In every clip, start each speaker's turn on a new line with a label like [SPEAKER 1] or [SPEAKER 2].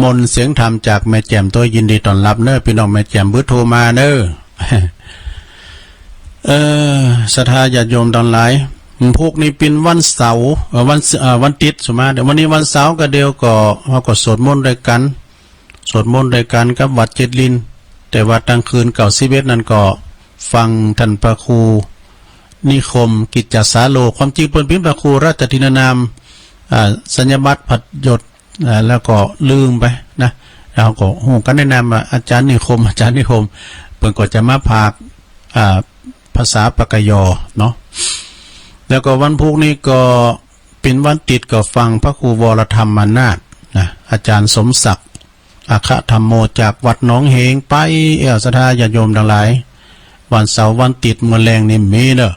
[SPEAKER 1] มนเสียงธรรมจากแม่แจ่มตัวยินดีต้อนรับเนอพี่น้องแม่แจ่มเบอร์โทรมาเนอศรัทธาญาติโยมทั้งหลายพวกนี้เป็นวันเสาร์วันติดสมมาเดี๋ยววันนี้วันเสาร์ก็เดียวก็เขาก็สวดมนต์ด้วยกันกับวัดเจ็ดลินแต่ว่าตั้งคืน91นั่นก็ฟังท่านพระครูนิคมกิจจสาโลความจริงเป็นพิมพ์พระครูราชทินนามสัญญบัตรผัดหยดแล้วก็ลืมไปนะเราก็หูกันแนะนำอาจารย์นิคมเพิ่นก็จะมาพากภาษาปากยอเนาะแล้วก็วันพุธนี้ก็เป็นวันติดก็ฟังพระครูวรธรรมมานาถนะอาจารย์สมศักดิ์อัคธรรมโมจากวัดหนองเหงไปศรัทธาญาติโยมทั้งหลายวันเสาร์วันติดมื้อแรงนี่มีเด้อ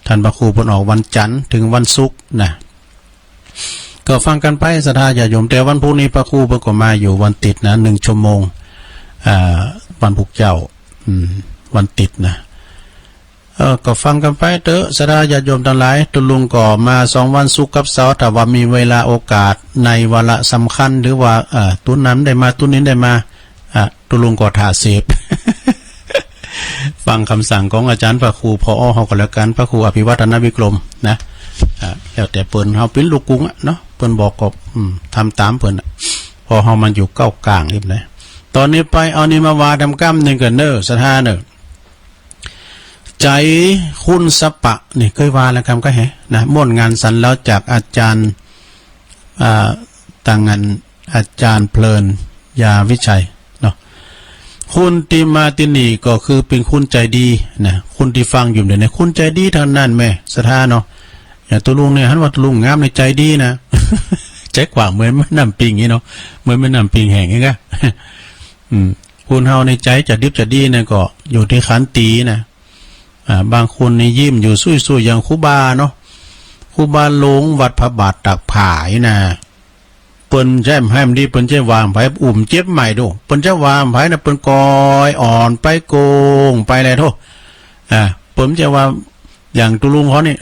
[SPEAKER 1] ท่านพระครูเพิ่นออกวันจันทร์ถึงวันศุกร์นะก็ฟังกันไปศรัทธาญาติโยมแต่วันพุธนี้พระครูเพิ่นก็มาอยู่วันติดนะ1ชั่วโมงวันพุธเจ้าวันติดนะก็ฟังกันไปเถอะศรัทธาญาติโยมทั้งหลายตุลุงก็มา2วันศุกร์กับเสาร์ถ้าว่ามีเวลาโอกาสในวาระสำคัญหรือว่าตุ้นนั้นได้มาตุ้นนี้ได้มาตุลุงก็ถ่าเสพ ฟังคำสั่งของอาจารย์พระครูพอเฮาก็แล้วกันพระครูอภิวัฒนวิกรมนะแล้วแต่เปิ้นเฮาเป็นลูกกรุงเนาะเปิ้นบอกก็ทำตามเปิ้นพอเฮามันอยู่เก้ากลางนี่แหละตอนนี้ไปเอานี่มาว่าทำกรรมนึงกันเด้อศรัทธาเด้อใจคุณสปะนี่เคยว่าแล้วคำก็แฮนะม่วนงานสันแล้วจากอาจารย์ต่างงานอาจารย์เพลินยาวิชัยเนาะคุณติมาตินีก็คือเป็นคุณใจดีนะคุณที่ฟังอยู่เนี่ยคุณใจดีเท่านั้นแม่ศรัทธาเนาะอย่างตัวลุงเนี่ยฮั่นว่าตัวลุงงามในใจดีนะใจกว้างเหมือนแม่น้ำปิงนี่เนาะเหมือนแม่น้ำปิงแห้งนี่ก็คุณเฮาในใจจะดิบจะดีเนี่ยก็อยู่ที่ขันตีนะบางคนในยิ้มอยู่ซุยๆอย่างครูบาเนาะครูบาหลงวัดพระบาทตักผายนะเปิ้นแจ่มให้มันดีเปิ้นจะวางไผเจ็บใหม่ดูเปิ้นจะวางไผนะเปิ้นกอยอ่อนไปโกงไปอะไรโทเปิ้นจะว่าอย่างตุลุงเขานี่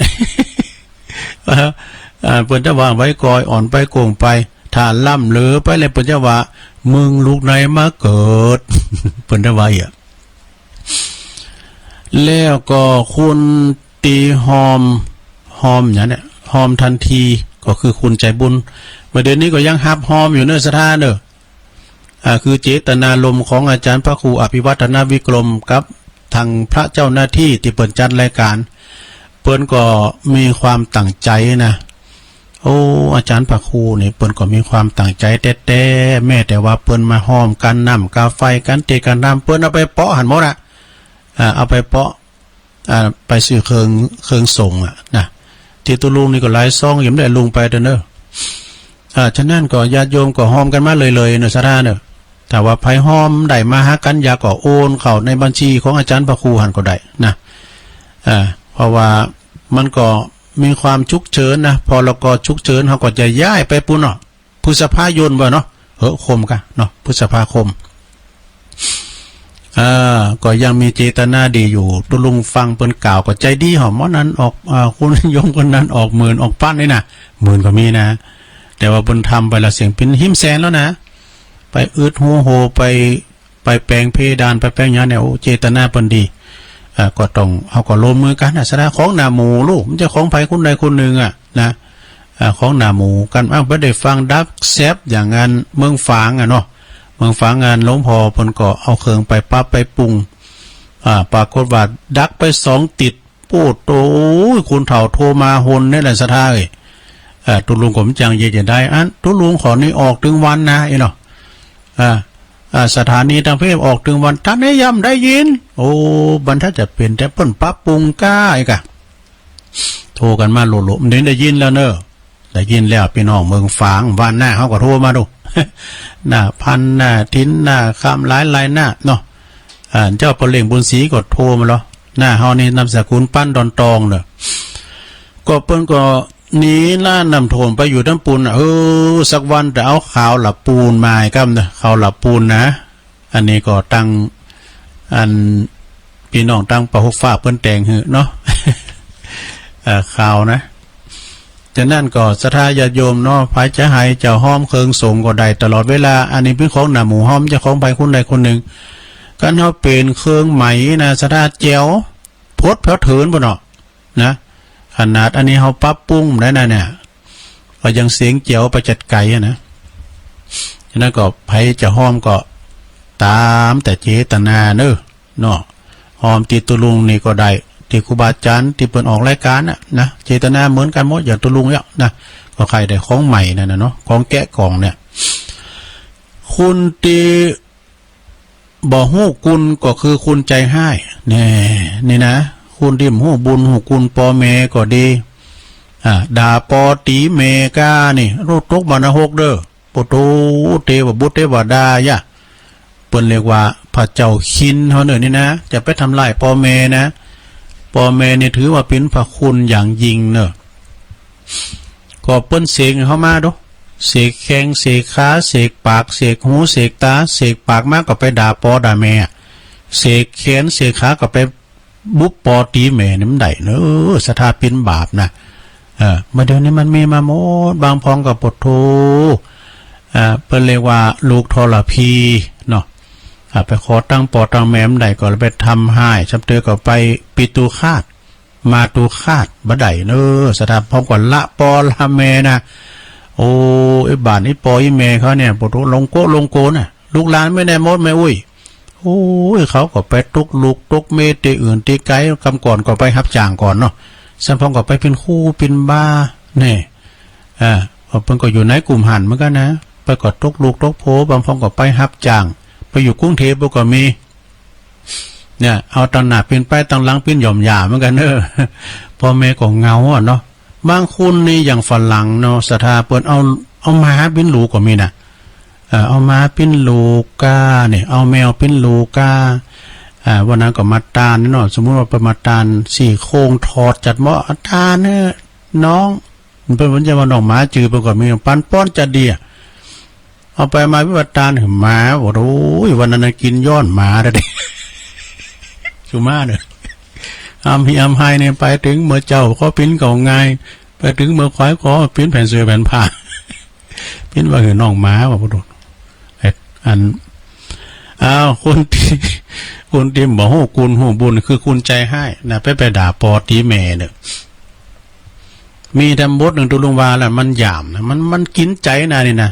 [SPEAKER 1] เปิ้นจะวางไว้กอยอ่อนไปโกงไปถ้าล่ำเหลือไปเลยเปิ้นจะว่ามึงลูกไหนมาเกิด เปิ้นจะว่าแล้วก็คุณตีหอมอย่างเนี้ยหอมทันทีก็คือคุณใจบุญประเด็นนี้ก็ยังฮับหอมอยู่เนื้อสถานเด้อคือเจตนารมณ์ของอาจารย์พระครูอภิวัฒนวิกรมกับทางพระเจ้าหน้าที่ที่เปิดจัดรายการเปิ้นก็มีความตั้งใจนะโอ้อาจารย์พระครูนี่เปิ้นก็มีความตั้งใจแต่แม้แต่ว่าเปิ้นมาหอมกันน้ำกาไฟกันเตกันน้ำเปิ้นเอาไปเปาะหันหมดอะเอาไปเปาะไปซื้อเครื่องส่งนะที่ตุลุงนี่ก็หลายซองยังได้ลุงไปเด้อเนอะฉะนั้นก็ญาติโยมก็หอมกันมาเลยเนอะสาราเนอะแต่ว่าไผหอมได้มาหากันยาก็โอนเข้าในบัญชีของอาจารย์พระครูหันก็ได้นะเพราะว่ามันก็มีความฉุกเฉินนะพอเราก็ฉุกเฉินเขาก็จะย้ายไปปุ่นเนาะพฤษภาคมบ่เนาะคมกันเนาะพฤษภาคมก็ยังมีเจตนาดีอยู่ตุลุงฟังเปิ้นกล่าวก็ใจดีหอมว่านั้นออกคุณโยมคนนั้นออกหมื่นออกปั้นนี่นะหมื่นก็มีนะแต่ว่าเปิ้นทำไปละเสียงเป็นหิมแสนแล้วนะไปอึดหัวโหไปแปลงเพดานไปแปลงหยังเนี่ยเจตนาเปิ้นดีก็ต้องเอาก็ลงมือกันสระของหน้าหมูลูกมันจะของไผคนใดคนหนึ่งนะของหน้าหมูกันบ่ได้ฟังดับแซบอย่างงานเมืองฝางเนาะเมืองฝางงานหลวงพ่อเพิ่นก็เอาเครื่องไปปั๊บไปปรุงปรากฏว่าดักไป2ติดโอ้โตคุณเฒ่าโทรมาหนนี่แหละสะท้าตุลุงผมจังเย็นจะได้ตุลุงขอนี่ออกถึงวันนะเนาะสถานีทางเพศออกถึงวันท่านได้ย้ำได้ยินโอ้บรรทัดจะเป็นแต่เปิ้นปรับปรุงก้าอีกโทรกันมาโหลๆมันได้ยินแล้วเนอะได้ยินแล้วพี่น้องเมืองฝางวันหน้าเขาก็โทรมาดู หน้าพันหน้าทิ้นหน้าคำหลายหน้าเนาะเจ้าปเล่งบุญศรีก็โทรมาแล้วหน้าเฮานี่นำสกุลปั้นดอนตองเนอะก็เปิ้นก็หนีล่านำโถมไปอยู่ทั้งปูนสักวันจะเอาข่าวหลับปูนมาครับนะข่าวหลับปูนนะอันนี้ก็ตั้งพี่น้องตั้งประหุฟ้าเปิ้นแต่งหือเนาะข่าวนะ ฉะนั้นก็ศรัทธาญาติโยมเนาะภายจะให้เจ้าห้อมเคิงสงก็ได้ตลอดเวลาอันนี้เป็นของหน้าหมู่ห้อมเจ้าของไปคนใดคนหนึ่งกันเฮาเป็นเครื่องไหมนะศรัทธาแจ๋วพดแผ่วเถินบ่เนาะนะขนาดอันนี้เฮาปรับปรุงได้นะเนี่ยก็ยังเสียงแจ๋วไปจัดไก่นะฉะนั้นก็ไผจะห้อมก็ตามแต่เจตนาเด้อเนาะห้อมติตุลุงนี่ก็ได้ที่ครูบาอาจารย์ที่เปิดออกรายการนะเจตนาเหมือนกันหมดอย่างตุลุงเนี่ยนะก็ใครได้ของใหม่นั่นนะเนาะของแกะกล่องเนี่ยคุณตีบ่ฮู้กุลก็คือคุณใจให้นี่นะคุณที่ฮู้บุญฮู้กุลปอเมก็ดีด่าปอตีเมกานี่รูตกบรรหกเด้อปุโตเทวบุตรเทวดายะเปิ้นเรียกว่าพระเจ้าคินเฮาเนี่ยนี่นะจะไปทำลายปอเมนะปอเมนี่ถือว่าเป็นพระคุณอย่างยิ่งเนอะก็เปิ้นเสกเข้ามาดูเสกแข้งเสกขาเสกปากเสกหูเสกตาเสกปากมากก็ไปด่าปอด่าแม่เสกแขนเสกขาก็ไปบุบปอตีแม่นี่มันได้เนอะศรัทธาเป็นบาปนะเมื่อเดี๋ยวนี้มันมีมาหมดบางพองกับปดโทเปิ้นเรียกว่าลูกทรพีเนาะไปขอตั้งปอตั้งแม่มได้ก็ไปทำให้ชับเตือก็ไปปิตูคาดมาตูคาดบ่ได้เนอะศรัทธาพร้อมกับละปอละแม่นะโอ้ไอ้บาทนี้ปอยแม่เขาเนี่ยปดลงโกน่ะลูกหลานไม่ได้มดไม่อุ้ยโอ้ยเขาก็ไปตุกลูกตุกเมตตีอื่นตีไกด์คำก่อนก็ไปฮับจ่างก่อนเนาะสัมพองก็ไปเป็นคู่เป็นบ้าเนี่ยเพิ่นก็อยู่ในกลุ่มหันเหมือนกันนะไปกดตุกลูกตุกโผบางพองก็ไปฮับจ่างไปอยู่กรุงเทพก็มีเนี่ยเอาตังหนาเป็นไปตังหลังเป็นหย่อมหยาเหมือนกันพ่อแม่ก็เงาเนาะบางคนนี่อย่างฝรั่งเนาะศรัทธาเปิ้นเอาม้าเป็นลูกก็มีนะเอาม้าเป็นลูกกาเนี่ยเอาแมวเป็นลูกกาวันนั้นก็มาตานนี่เนาะสมมุติว่าไปมาตานสี่โค้งถอดจัดหม้อตาเนี่ยน้องมันเป็นวันจะมาน้องหมาจือไปก่อนมีปันป้อนจะดีเอาไปมาวิวัฒน์หมาโอ้ยวันนั้นกินย้อนหมาได้ชูมาเนี่ยอำไฮเนี่ยไปถึงเมื่อเจ้าเขาปิ้นเก่าไงไปถึงเมื่อควายก็ปิ้นแผ่นเสือแผ่นผ้าปิ้นว่าคือน้องหมาว่าพุทธอันคนที่บอกฮู้กุลฮู้บุญคือคุณใจให้นะไปด่าปอตีแม่เนี่ยมีทำบทหนึ่งตุลุงวาแหละมันหยามนะมันกินใจนะนี่นะ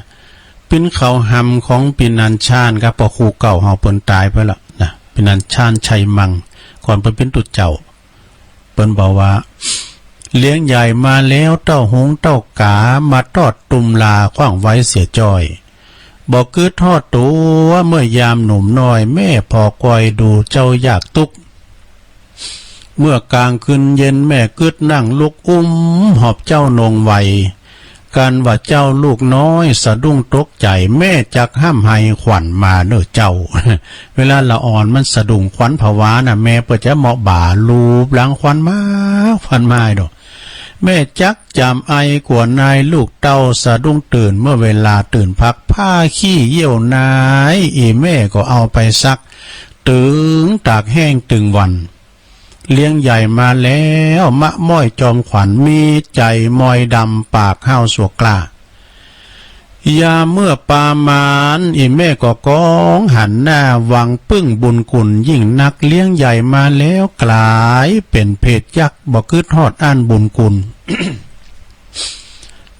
[SPEAKER 1] ปิ้นเขาหำของปินันชาญครับปอครูเก่าเฮาเปิ้นตายไปแล้วนะปินันชาญชัยมังก่อนเปิ้นเป็นตุเจ้าเปิ้นบอกว่าเลี้ยงใหญ่มาแล้วเต้าหงเต้ากามาทอดตุมลาขว้างไว้เสียจ้อยบอกคือทอดตัวเมื่อยามหนุ่มน้อยแม่พอคอยดูเจ้าอยากตุกเมื่อกลางคืนเย็นแม่กึดนั่งลุกหอบเจ้านงไวกันว่าเจ้าลูกน้อยสะดุ้งตกใจแม่จักห้ามให้ขวัญมาเน้อเจ้า เวลาละอ่อนมันสะดุ้งขวัญผวาน่ะแม่เปิดจะเหมาะบ่าลูบหลังขวัญมาดอกแม่จักจำไอกว่านายลูกเต้าสะดุ้งตื่นเมื่อเวลาตื่นพักผ้าขี้เยี่ยวนายแม่ก็เอาไปซักตึงตากแห้งตึงวันเลี้ยงใหญ่มาแล้วมะม้อยจอมขวัญมีใจมอยดำปากห้าวสวกกล้ายาเมื่อปามานแม่ก็ก้องหันหน้าวังปึ้งบุญกุลยิ่งนักเลี้ยงใหญ่มาแล้วกลายเป็นเพศยักษ์บ่คืดทอดอ่านบุญกุล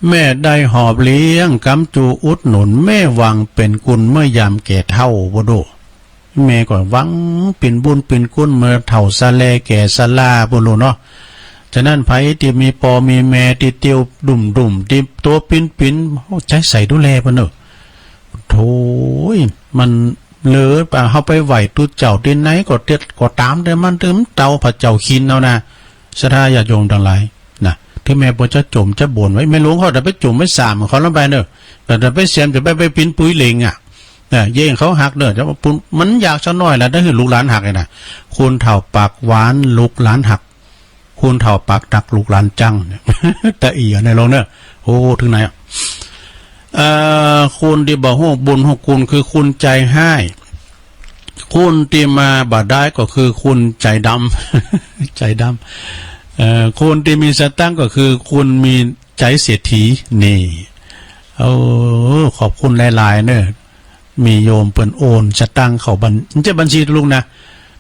[SPEAKER 1] แม่ได้หอบเลี้ยงกำจูอุดหนุนแม่วังเป็นกุลเมื่อยามแก่เท่าบ่โดแม่ก็วังเป็นบุญเป็นกุลเมื่อเท่าสะแลแก่สะลาบ่โลเนาะฉะนั้นไผที่มีปอมีแม่ที่เตียวดุ่มที่ตัวปิ้นใจใส่ดูแลเพิ่นเนอะโธ่มันเหลือป่ะเฮาไปไหวตุเจ้าที่ไหนก็เต็ดก็ตามแต่มันถึงเตาพระเจ้าคินเอานะศรัทธาญาติโยมทั้งหลายนะที่แม่บ่จะจมจะบ่นไว้ไม่หลวงเขาจะไปจมไม่สามเขาลงไปเนอะแต่ไปเสียมจะไปปิ้นปุ้ยเหลงเย่งเขาหักเด้อจะว่าปุ่นมันอยากซะน้อยแล้วได้คือลูกหลานหักเลยนะคุณเฒ่าปากหวานลูกหลานหักคุณเฒ่าปากดักลูกหลานจังแต่อีในลงเนอะโอ้ถึงไหนคุณที่บอกฮู้บุญฮู้คุณคือคุณใจให้คุณที่มาบาดได้ก็คือคุณใจดำ ใจดำคุณที่มีสตังก็คือคุณมี ใจเสียทีนี่ขอบคุณหลายๆเนอะมีโยมเปิ้นโอนจะตั้งเขาบัญชีตุลุงนะ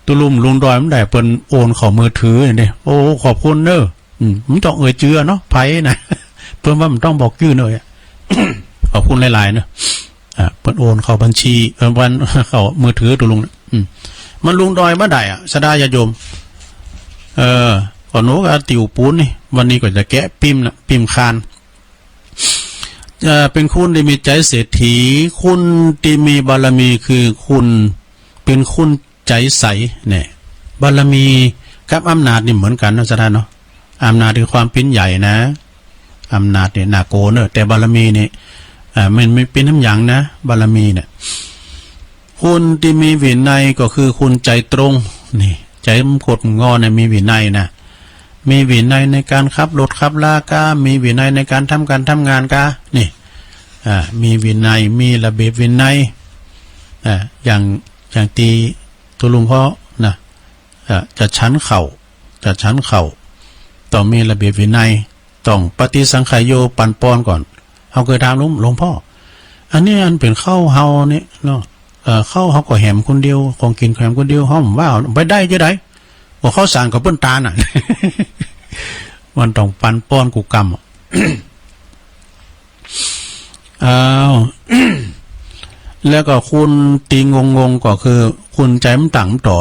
[SPEAKER 1] ตุลุงดอยมันได้เปิ้นโอนเข้ามือถือนี่โอ้ขอบคุณเนอะมันต้องเจือเนาะไผนะเพิ่นว่ามันต้องบอกชื่อหน่อย ขอบคุณหลายๆเนอะเปิ้นโอนเข้าบัญชีวันเข้ามือถือตุลุงมันลุงดอยบ่ได้สดาญาโยมก่อนโน้ก็ติวปูนนี่วันนี้ก็จะแกะพิมพ์คานเป็นคุณที่มีใจเศรษฐีคุณที่มีบารมีคือคุณเป็นคุณใจใสเนี่ยบารมีกับอำนาจนี่เหมือนกันนะสดาเนาะอำนาจคือความเป็นใหญ่นะอำนาจเนี่ยนาโกเนอะแต่บารมีนี่มันไม่เป็นน้ำหยังนะบารมีเนี่ยคุณที่มีวินัยก็คือคุณใจตรงนี่ใจมันกดงอเนี่ยมีวินัยนะมีวินัยในการขับรถขับลากามีวินัยในการทำงานกานี่มีวินัยมีระเบียบวินัยอย่างตีตุลุงพ่อนะจะชั้นเข่าต้องมีระเบียบวินัยต้องปฏิสังขายโยปันปอนก่อนเขาเคยถามหลวงพ่ออันนี้อันเป็นข้าวเฮานี่เนาะข้าวเฮาก็แหมคนเดียวของกินแหมคนเดียวห้อมว่าไปได้จะได้ว่าข้าวสารกับเปิ้นตาน่ะ มันต้องปันป้อนกูกรรม แล้วก็คุณตีงงก็คือคุณใจมันต่างต่อ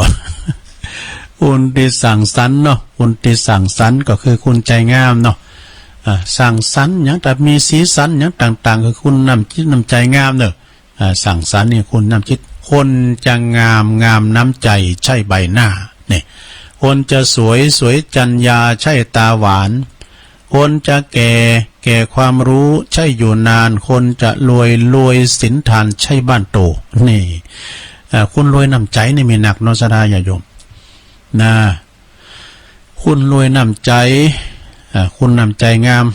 [SPEAKER 1] คุณตีสั่งสรรเนาะคุณตีสั่งสรรก็คือคุณใจงามเนาะสั่งสรรอย่างแต่มีสีสันอย่างต่างๆคือคุณนำจิตนำใจงามเนอะสั่งสรรนี่คุณนำจิตคนจะงามน้ำใจใช่ใบหน้าเนี่ยคนจะสวยจัญญาใช่ตาหวานคนจะแก่ความรู้ใช่อยู่นานคนจะรวยสินทานใช่บ้านโตนี่คุณรวยน้ำใจนี่มีหนักนสดาอย่าโยมนะคุณรวยน้ำใจคุณน้ำใจงาม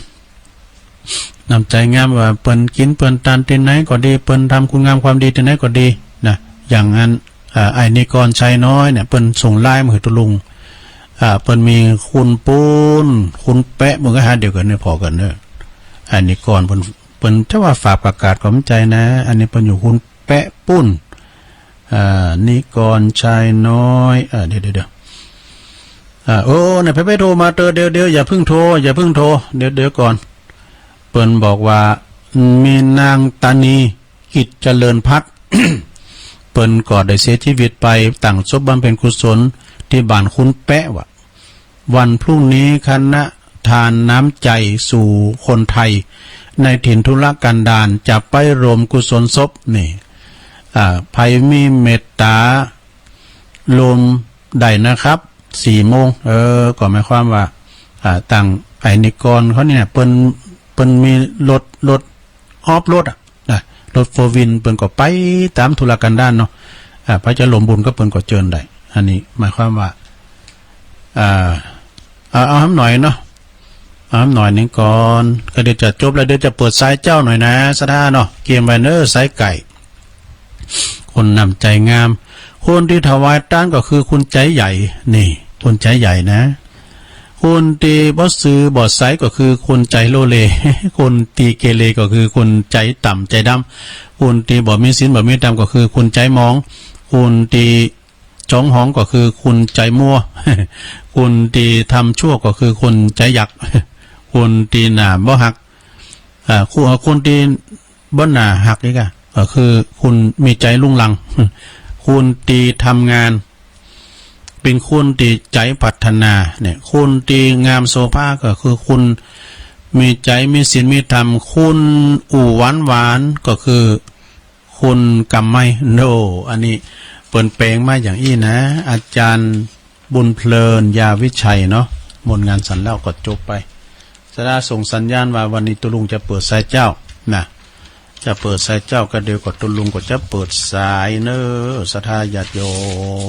[SPEAKER 1] ว่าเปิ้นกินเปิ้นทานที่ไหนก็ดีเปิ้นทำคุณงามความดีที่ไหนก็ดีนะอย่างนั้นไอ้นิกรชัยน้อยเนี่ยเปิ้นส่งไลน์มาให้ตุลุงเปิ้นมีคุณปูนคุณแปะมันก็หาเดียวกันเนี่ยพอกันเนอะไอ้นิกรเปิ้นถ้าว่าฝากประกาศความใจนะอันนี้เปิ้นอยู่คุณแปะปุ้นนิกรชัยน้อยเดี๋ยวโอ้เนี่ยไปโทรมาเดี๋ยวอย่าเพิ่งโทรเดี๋ยวก่อนเปิ้นบอกว่ามีนางตานีกิจเจริญพัฒน์ เปิ้นก็ได้เสียชีวิตไปตั้งศพบำเพ็ญกุศลที่บ้านคุณแปะวะวันพรุ่งนี้คณะทานน้ำใจสู่คนไทยในถิ่นทุรกันดารจะไปรวมกุศลศพนี่ภัยมีเมตตารวมได้นะครับ4 โมงก็หมายความว่าตั้งไอ้นิกรเขาเนี่ยเปิ้นมีรถออฟรถรถโฟวินเปิ้นก็ไปตามธุรกันดารเนาะพระจะหลมบุญก็เปิ้นก็เจิญได้อันนี้หมายความว่าเอาหน่อยเนาะเอาหน่อยนึงก่อนก็เดี๋ยวจะจบแล้วเดี๋ยวจะเปิดสายเจ้าหน่อยนะสดาเนาะเกมไวเนอร์สายไก่คนนำใจงามคนที่ถวายต้านก็คือคุณใจใหญ่นี่คนใจใหญ่นะคนตีบ่ซื้อบ่ไซก็คือคนใจโลเล คนตีเกเรก็คือคนใจต่ำใจดำคนตีบ่มีศีลบ่มีธรรมก็คือคนใจมองคนตีจ้องห้องก็คือคนใจมั่ว คนตีทำชั่วก็คือคนใจหยัก คนตีหนาบ่หักคนตีบ่หนาหักนี่ก็คือคุณมีใจลุ่งลัง คุณตีทำงานเป็นคุณตีใจพัฒนาเนี่ยคุณตีงามโซภาก็คือคุณมีใจมีศีลมีธรรมคุณอู่หวานก็คือคุณกำไม่โนอันนี้เปิ่นเปลงมาอย่างอี้นะอาจารย์บุญเพลินยาวิชัยเนาะหมดงานสันแล้วก็จบไปสดาส่งสัญญาณว่าวันนี้ตุลุงจะเปิดสายเจ้านะจะเปิดสายเจ้าก็เดียวกับตุลุงก็จะเปิดสายเนอศรัทธาญาติโย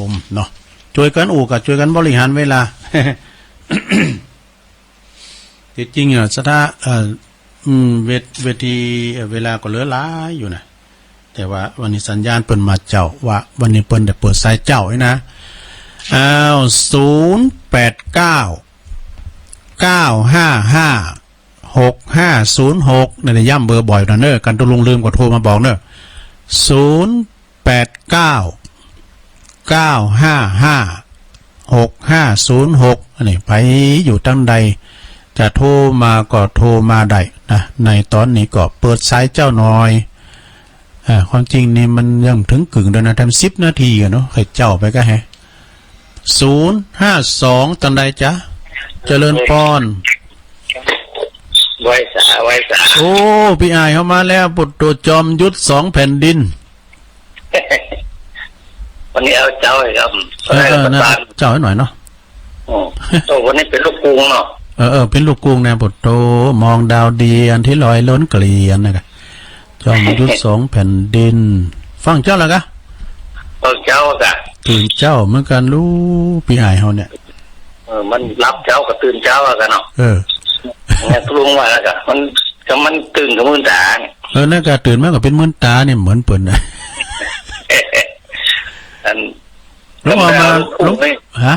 [SPEAKER 1] มเนาะช่วยกันกับช่วยกันบริหารเวลา จริงๆศรัทธาเวทีเวลาก็เหลือหลายอยู่นะแต่ว่าวันนี้สัญญาณเปิ่นมาเจ้าว่าวันนี้เปิ่นได้เปิดสายเจ้าให้นะ089 955 6506เนี่ยย่ำเบอร์บ่อยนะเนอะกันตุลุงลืมก็โทรมาบอกเนอะ0899555606อันนี้ไปอยู่ตั้งใดจะโทรมาก็โทรมาได้นะในตอนนี้ก็เปิดสายเจ้าหน่อยความจริงนี่มันยังถึงกึ่งเดือนนะทำ10 นาทีกันเนาะใครเจ้าไปก็ให้052ตันใดจ๊ะเจริญพร
[SPEAKER 2] ไว้สา
[SPEAKER 1] โอ้พี่อายเข้ามาแล้วปุตโตจอมยุทธ2 แผ่นดิน
[SPEAKER 2] วันนี้เอาเจ้าให้ครับ
[SPEAKER 1] นะเจ้าให้หน่อยเนาะ
[SPEAKER 2] โอ้วันนี้เป็นลูกกรุงเนาะ
[SPEAKER 1] เป็นลูกกรุงนะปุตโตมองดาวเดียนที่ลอยล้นเกลียนนะครับจอมยุทธ2 แผ่นดินฟังเจ้าแล้วกะ
[SPEAKER 2] ฟังเจ้ากะ
[SPEAKER 1] ตื่นเจ้าเหมือนกันรู้พี่อายเขาเนี่ย
[SPEAKER 2] มันรับเจ้ากับตื่นเจ้ากันเนาะเนี่ยกรุงว่าแล้วกะมันตื่นกับมื่นตา
[SPEAKER 1] นั่นก็ตื่นมากกว่าเป็นมื่นตาเนี่ยเหมือนเปิ่นนะแล้วมาลุกฮะ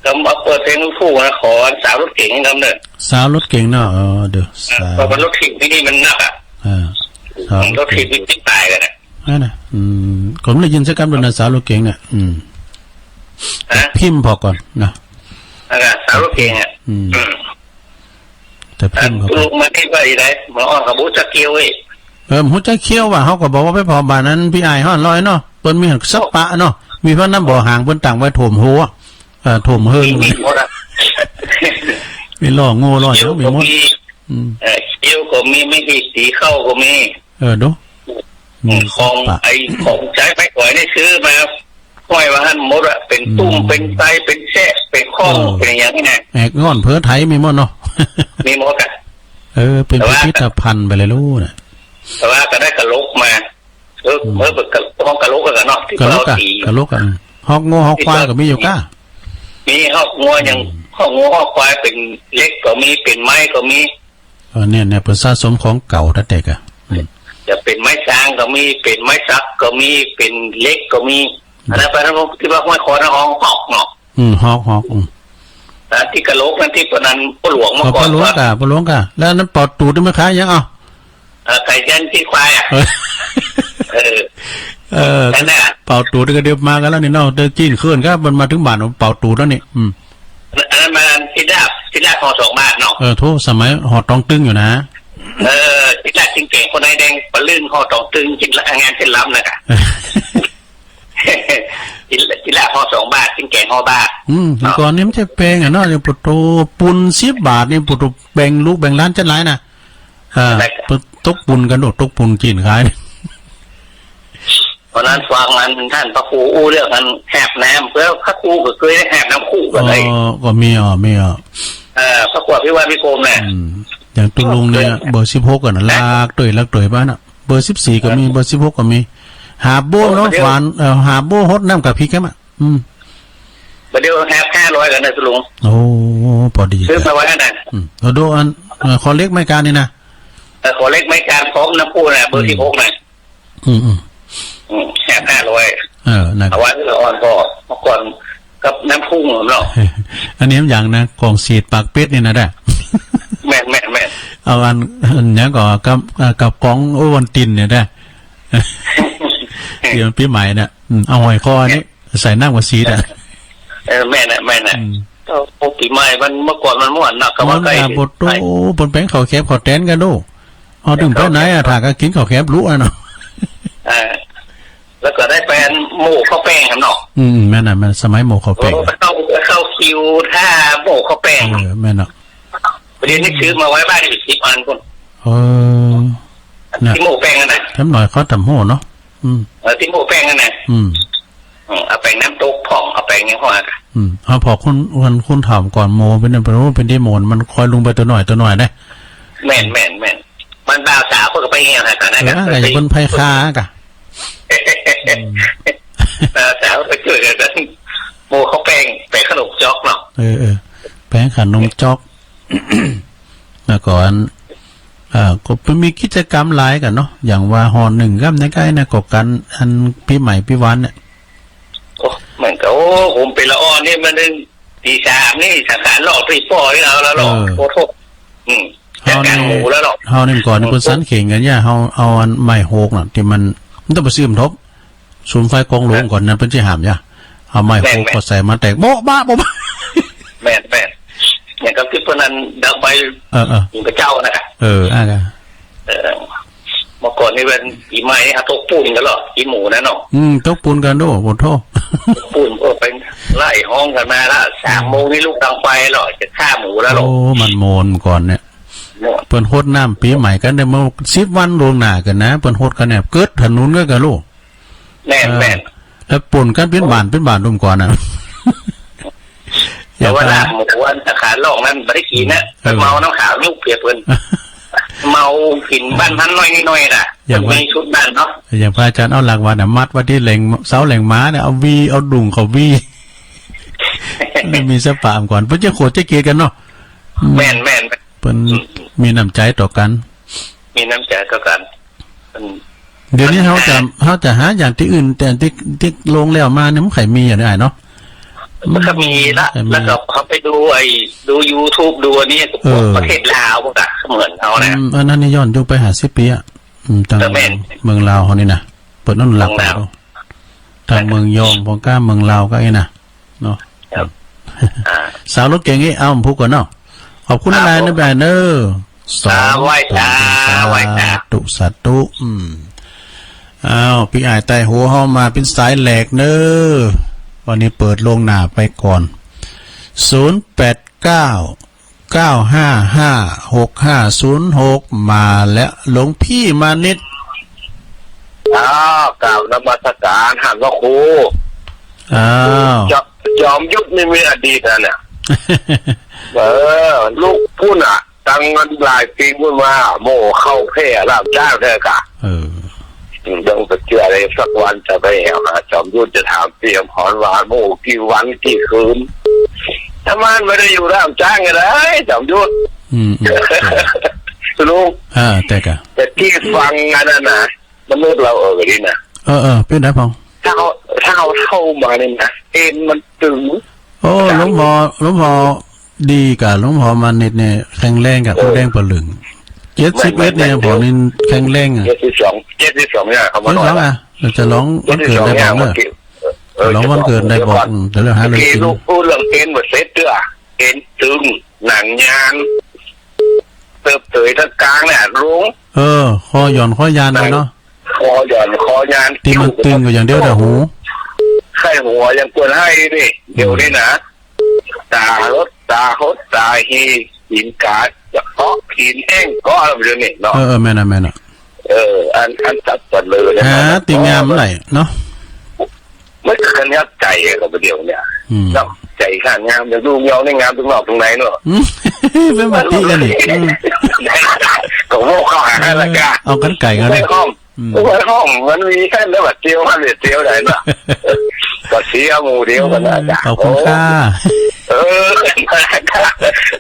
[SPEAKER 2] ก็มาเปิดเพลงลูกทุ่งนะขอสาวรถเก่งครับเนี่ย
[SPEAKER 1] สาวรถเก่งเนาะเดี๋ยว
[SPEAKER 2] เพราะมันรถถิ่นนี่มันหนักอ่ะรถถิ่นมันติดตายกันนะ
[SPEAKER 1] นั่นนะผมได้ยินสักคำบนสาวรถเก่งเนี่ยพิมพ์พอก่อนนะ
[SPEAKER 2] สาวรถเก่งอ่ะ
[SPEAKER 1] แต่พิมพ์เขา
[SPEAKER 2] ลูกมาที่ไปไหนมาอ้อนกับบุษเกียว
[SPEAKER 1] หัวใจเคี้ยวว่ะเขาก็บอกว่าไปพอบานนั้นพี่อายห่อนลอยเนาะเปิ้นมีหักซับปะเนาะมีพระน้ำบ่อห่างเปิ้นต่างไว้ถมหัวถมเฮิงมีล่อโง่ล่อเยอะมีมด
[SPEAKER 2] เคี้ยวก็มีไม่ดีสีเข้าก็มี
[SPEAKER 1] ดู
[SPEAKER 2] ของไอ้ของใช้ไม้ก่อยนี่ซื้อมาห้อยว่าหันมดอะเป็นตุ้มเป็นไตเป็นแช่เป็นข้องเป็นอย่างนี้ไง
[SPEAKER 1] แอกงอนเพื่อไทยมีมดเนาะ
[SPEAKER 2] มีมดอะ
[SPEAKER 1] เป็นพิพิธภัณฑ์ไปเลยลูกน่ะ
[SPEAKER 2] แต่ว่าก็ได้กระโหลกมาเมื่อห้องกระโหลกกันเนาะที่เราตี
[SPEAKER 1] กระโหลกกันฮอกงูฮอกควายก็มีอยู่ก้า
[SPEAKER 2] มีฮอกงูอย่างฮอกงูฮอกควายเป็นเล็กก็มีเป็นไม้ก็มี
[SPEAKER 1] เนี่ยเป็นสะสมของเก่าตั้งแต่กะ
[SPEAKER 2] จะเป็นไม้ช้างก็มีเป็นไม้ซักก็มีเป็นเล็กก็มีอันนั้นไปทั้งที่ว่าห้อยคอนะห้องหอกเนาะ
[SPEAKER 1] ฮอก
[SPEAKER 2] ที่กระโหลกนั่นที่ปนันปหลวงมาก่อน
[SPEAKER 1] ปหลวงกะแล้วนั้นปอดตูดได้ไหมคะยังเอา
[SPEAKER 2] ไก่ยันที่ควายอ่ะ
[SPEAKER 1] เป่าตูดก็เดี๋ยวมากันแล้วนี่เนาะเดินจีนเคลื่อนก็มันมาถึงบ้านเป่าตูดแล้วนี่
[SPEAKER 2] อันนั้นมันที่แรกห่อ2 บาทเนาะ
[SPEAKER 1] โทษสมัยห่อตองตึงอยู่นะ
[SPEAKER 2] ที่แรกจริงเก่งคนนายแดงปลื่นห่อตองตึงจิตงานเส้นล้ำนะคะที่แรกห่อ2 บาทจริงเก่งห่อบาท
[SPEAKER 1] ก่อนนี้มันจะแพงอ่ะเนาะอย่างปุตโตปุน10 บาทนี่ปุตโตแบ่งลูกแบ่งร้านจัดไรนะตกปุนกันโดดตกปุนจีนขาย
[SPEAKER 2] เพราะนั้นฟังมันท่านพระครูอู้เรื่องมันแหบน้ำเพื่อพระครูก็เคยได้แหบน้ำคู่กันเลย
[SPEAKER 1] ก็มี
[SPEAKER 2] พระครูพิวัตรพิโกมเนี่ย
[SPEAKER 1] อย่างตุลุงเนี่ยเบอร์16กันนะลากตัวบ้านอ่ะเบอร์14ก็มีเบอร์16ก็มีหาโบ้เนาะหวานหาโบ้ฮดน้ำกับพริกแค่มั้ย
[SPEAKER 2] เดี๋ยวแหบ500กันนะตุลุง
[SPEAKER 1] โอ้พอดี
[SPEAKER 2] ซื้อมาไว้น่ะ
[SPEAKER 1] เราดูอันขอเล็กไม่การนี่นะ
[SPEAKER 2] ขอเล็กไม่การพร้อมน้ำคู่น่ะเบอร์16น่ะแค่500
[SPEAKER 1] นะ
[SPEAKER 2] เอาไว้ที่เราอ่อนก็เมื่อก่อนกับน้ำพุ่งเนาะ
[SPEAKER 1] อันนี้อย่างนะกองสีดปากเป็ดนี่นะได้
[SPEAKER 2] แม่
[SPEAKER 1] เอาอันนี้ก็กับกองโอวันตินเนี่ยได้เดี๋ยวปีใหม่เนี่ยเอาหอยคอนี้ใส่น้ำกับสีดอ่ะ
[SPEAKER 2] แม่น่ะก็ปีใหม่มันเมื่อก่อนมันม่วนหนักกับว่าไก่
[SPEAKER 1] บดโตบนแป้งข้าวแคบข้าวแตนกันดูเอาถึงไปไหนอะถ้าก็กินข้าวแคบรู้อ่ะเนาะ
[SPEAKER 2] แล้วก็ได้แฟนหมูข้าวแป้งครับเนาะ
[SPEAKER 1] แม่น่ะมันสมัยหมูข้าวแป้ง
[SPEAKER 2] เข้าคิวถ้าหมูข้าวแป้ง
[SPEAKER 1] แม่เนาะ
[SPEAKER 2] ประเด็นนี้ซื้อมาไว้บ้านอีก10 อันคนที่หมูแป้งนั่นน่ะ
[SPEAKER 1] ทำหน่อยเขาทำโหเนาะ
[SPEAKER 2] ที่หมูแป้งนั่นน่ะเอาแป้งน้ำตกผ่องเอาแป้งยังห่อกัน
[SPEAKER 1] เอาพอคุณถามก่อนโมเป็นเป็นที่โมนมันคอยลงไปตัวหน่อยได้
[SPEAKER 2] แม่นมันบ่าวสาวก็ไปเงี้ยฮะกันนะ
[SPEAKER 1] อะไรคนไพ่ค้ากะ
[SPEAKER 2] สาวไปช่วยกันโมเขาแป้งขนมจ๊อกเนาะ
[SPEAKER 1] แป้งขนมจ๊อกแล้วก่อนก็มีกิจกรรมหลายกันเนาะอย่างว่าหอ1ครับในใกล้นะก็กันอันปีใหม่ปีวันเนี่ย
[SPEAKER 2] โอ้เหมือนกับผมเป็นละอ่อนนี่มันนึงตี3นี่สาขาหลอกตีปอที่เราแล้วหลอกโคตร จัดการหมูแล้วหรอก
[SPEAKER 1] เฮานี่ก่อนนี่เพิ่นสันเข่งกันย่าเฮาเอาอันไม้โหกน่ะที่มันต้องไปซื้อมนทบศูนย์ไฟกองหลวงก่อนนั้นเพิ่นสิห้ามย่าเอาไม้โหกก็ใส่มาแตกโบ๊ะบ้าบ่บ้า
[SPEAKER 2] แม่อย่างกับที่พนันดังไปอยู่กับเจ้านะ
[SPEAKER 1] อ่ะก็
[SPEAKER 2] เมื่อก่อนนี่เป็นอีไม้ฮะตกปูนกันหรออีหมูนะเนาะ
[SPEAKER 1] ตกปูนกันด้วยบ่โทษ
[SPEAKER 2] ปูนเป็นไล่ห้องกันมาละ3 โมงนี่ลูกดังไฟหรอจะฆ่าหมูแล้วหรอ
[SPEAKER 1] มันโมนก่อนเนี่ยเปิ้นโฮดน้ำปีใหม่กันได้มา10 วันล่วงหน้ากันนะเปิ้นโฮดกันเนี่ยเกิดถนนก็กันลูก
[SPEAKER 2] แม่
[SPEAKER 1] แล้วป่นกันเป็นบ้านร่วมก่อนน่ะ
[SPEAKER 2] แต่ว่าหมูอันอาคารหลอกนั้นบ่ได้กินนะเมาน้ำขาวยุกเปียกเพิ่นเมากินบ้านพันน้อยๆน่ะมีชุดบ้านเนาะ
[SPEAKER 1] อย่างพระอาจารย์เอาหลักว่าน่ะมัดไว้ที่แหล่งเสาแหล่งม้าเนี่ยเอาวีเอาดุ่งเขาวีมีสปามก่อนเพิ่นจะโคตรจะเกลียดกันเนาะ
[SPEAKER 2] แม่น
[SPEAKER 1] เพิ่นมีน้ำใจต่อกัน
[SPEAKER 2] มีน้ำใจต่อกัน
[SPEAKER 1] เดี๋ยวนี้เขาจะหาอย่างที่อื่นแต่ที่ลงแล้วมาเนี่ยมันไข่มีอย่างไรเนาะ
[SPEAKER 2] มันก็มีละแล้วก็เขาไปดู YouTube ดูอันนี้ประเทศลาวพวกอะเหมือนเขานะ
[SPEAKER 1] อันนั้นนี่ย้อนยุคไป50 ปีอ่ะทางเมืองลาวเขานี่นะเปิดนั่นหลักแล้วทางเมืองยองพงก้าเมืองลาวก็ไอ้น่ะเนาะสาวรถเก่งไอ้เอาพูดก่อนเนาะขอบคุณอะไรนะแบนเนอร์
[SPEAKER 2] สวัสดี
[SPEAKER 1] ตุสัตตุอ้าวพี่อายไต่หัวเข้ามาเป็นสายแหลกเนอวันนี้เปิดลงหน้าไปก่อน0899556506มาแล้วหลวงพี่มานิด
[SPEAKER 2] กล่าวนมัสการหันว่าครูจอมยุทธนี่มีอดีตนะเนี่ยลูกพูดอ่ะตั้งเงินหลายปีพูดมาโม่เข้าแพร่รับจ้างเธอกะต้องไปเจออะไรสักวันจะไปหาจอมยุทธจะถามเตรียมหอนวานโม่กี่วันกี่คืนถ้ามันไม่ได้อยู่รับจ้างกันเลยจอมยุทธลูกแต่ที่ฟังกันนะมนุษย์เราดีนะ
[SPEAKER 1] เป็นได้พอง
[SPEAKER 2] ถ้าเขาเข้ามาเนี่ยนะเอ็นมันตึง
[SPEAKER 1] โอ้หลวงพ่อดีกับหลวงพ่อมานิดเนี่ยแข็งแรงกับแดงปลึง71เนี่ยผมนี่แข็งแรงอ่ะ
[SPEAKER 2] 72เนี่ยเขามา
[SPEAKER 1] ร้องอ่ะจะร้องวันเกิดได้บอกเลยร้องวันเกิดได้บอกเดี๋ยวเราหาเลย
[SPEAKER 2] ลูกพูดเรื่องเอ็นหมดเซ็ตเด้อเอ็นตึงหนังยานเติบเตยทั้งกลางเนี่ยรุ้ง
[SPEAKER 1] คอหย่อนคอยานเลยเนาะ
[SPEAKER 2] คอหย่อนคอยาน
[SPEAKER 1] ที่มันตึงก็อย่างเดียวแต่หู
[SPEAKER 2] ไข้หัวยังควรให้ดิเดี๋ยวนี้นะตาลดตาฮดตาฮีหินกาดจะเพาะหินแห้งก็อะไรแบบนี้เนาะ
[SPEAKER 1] แม่น่ะ
[SPEAKER 2] อันตัดตัดเลย
[SPEAKER 1] นะติงามไหนเนาะ
[SPEAKER 2] ไม่คันยับใจกับเดียวเนี่ยเนาะใจข้างงามจะดูเงาในงามตรงนอกตรงไหนเนาะ
[SPEAKER 1] เป็นแบบที่กันนี่
[SPEAKER 2] ก็โม่เข้าหาแล้วกัน
[SPEAKER 1] เอากันไก่กัน
[SPEAKER 2] เลยห้องมันมีแค่แล้วแบบเจียวมันเจียวไหนเนาะก็เสียหมูเดียวกันนะ
[SPEAKER 1] ขอบคุณค่ะ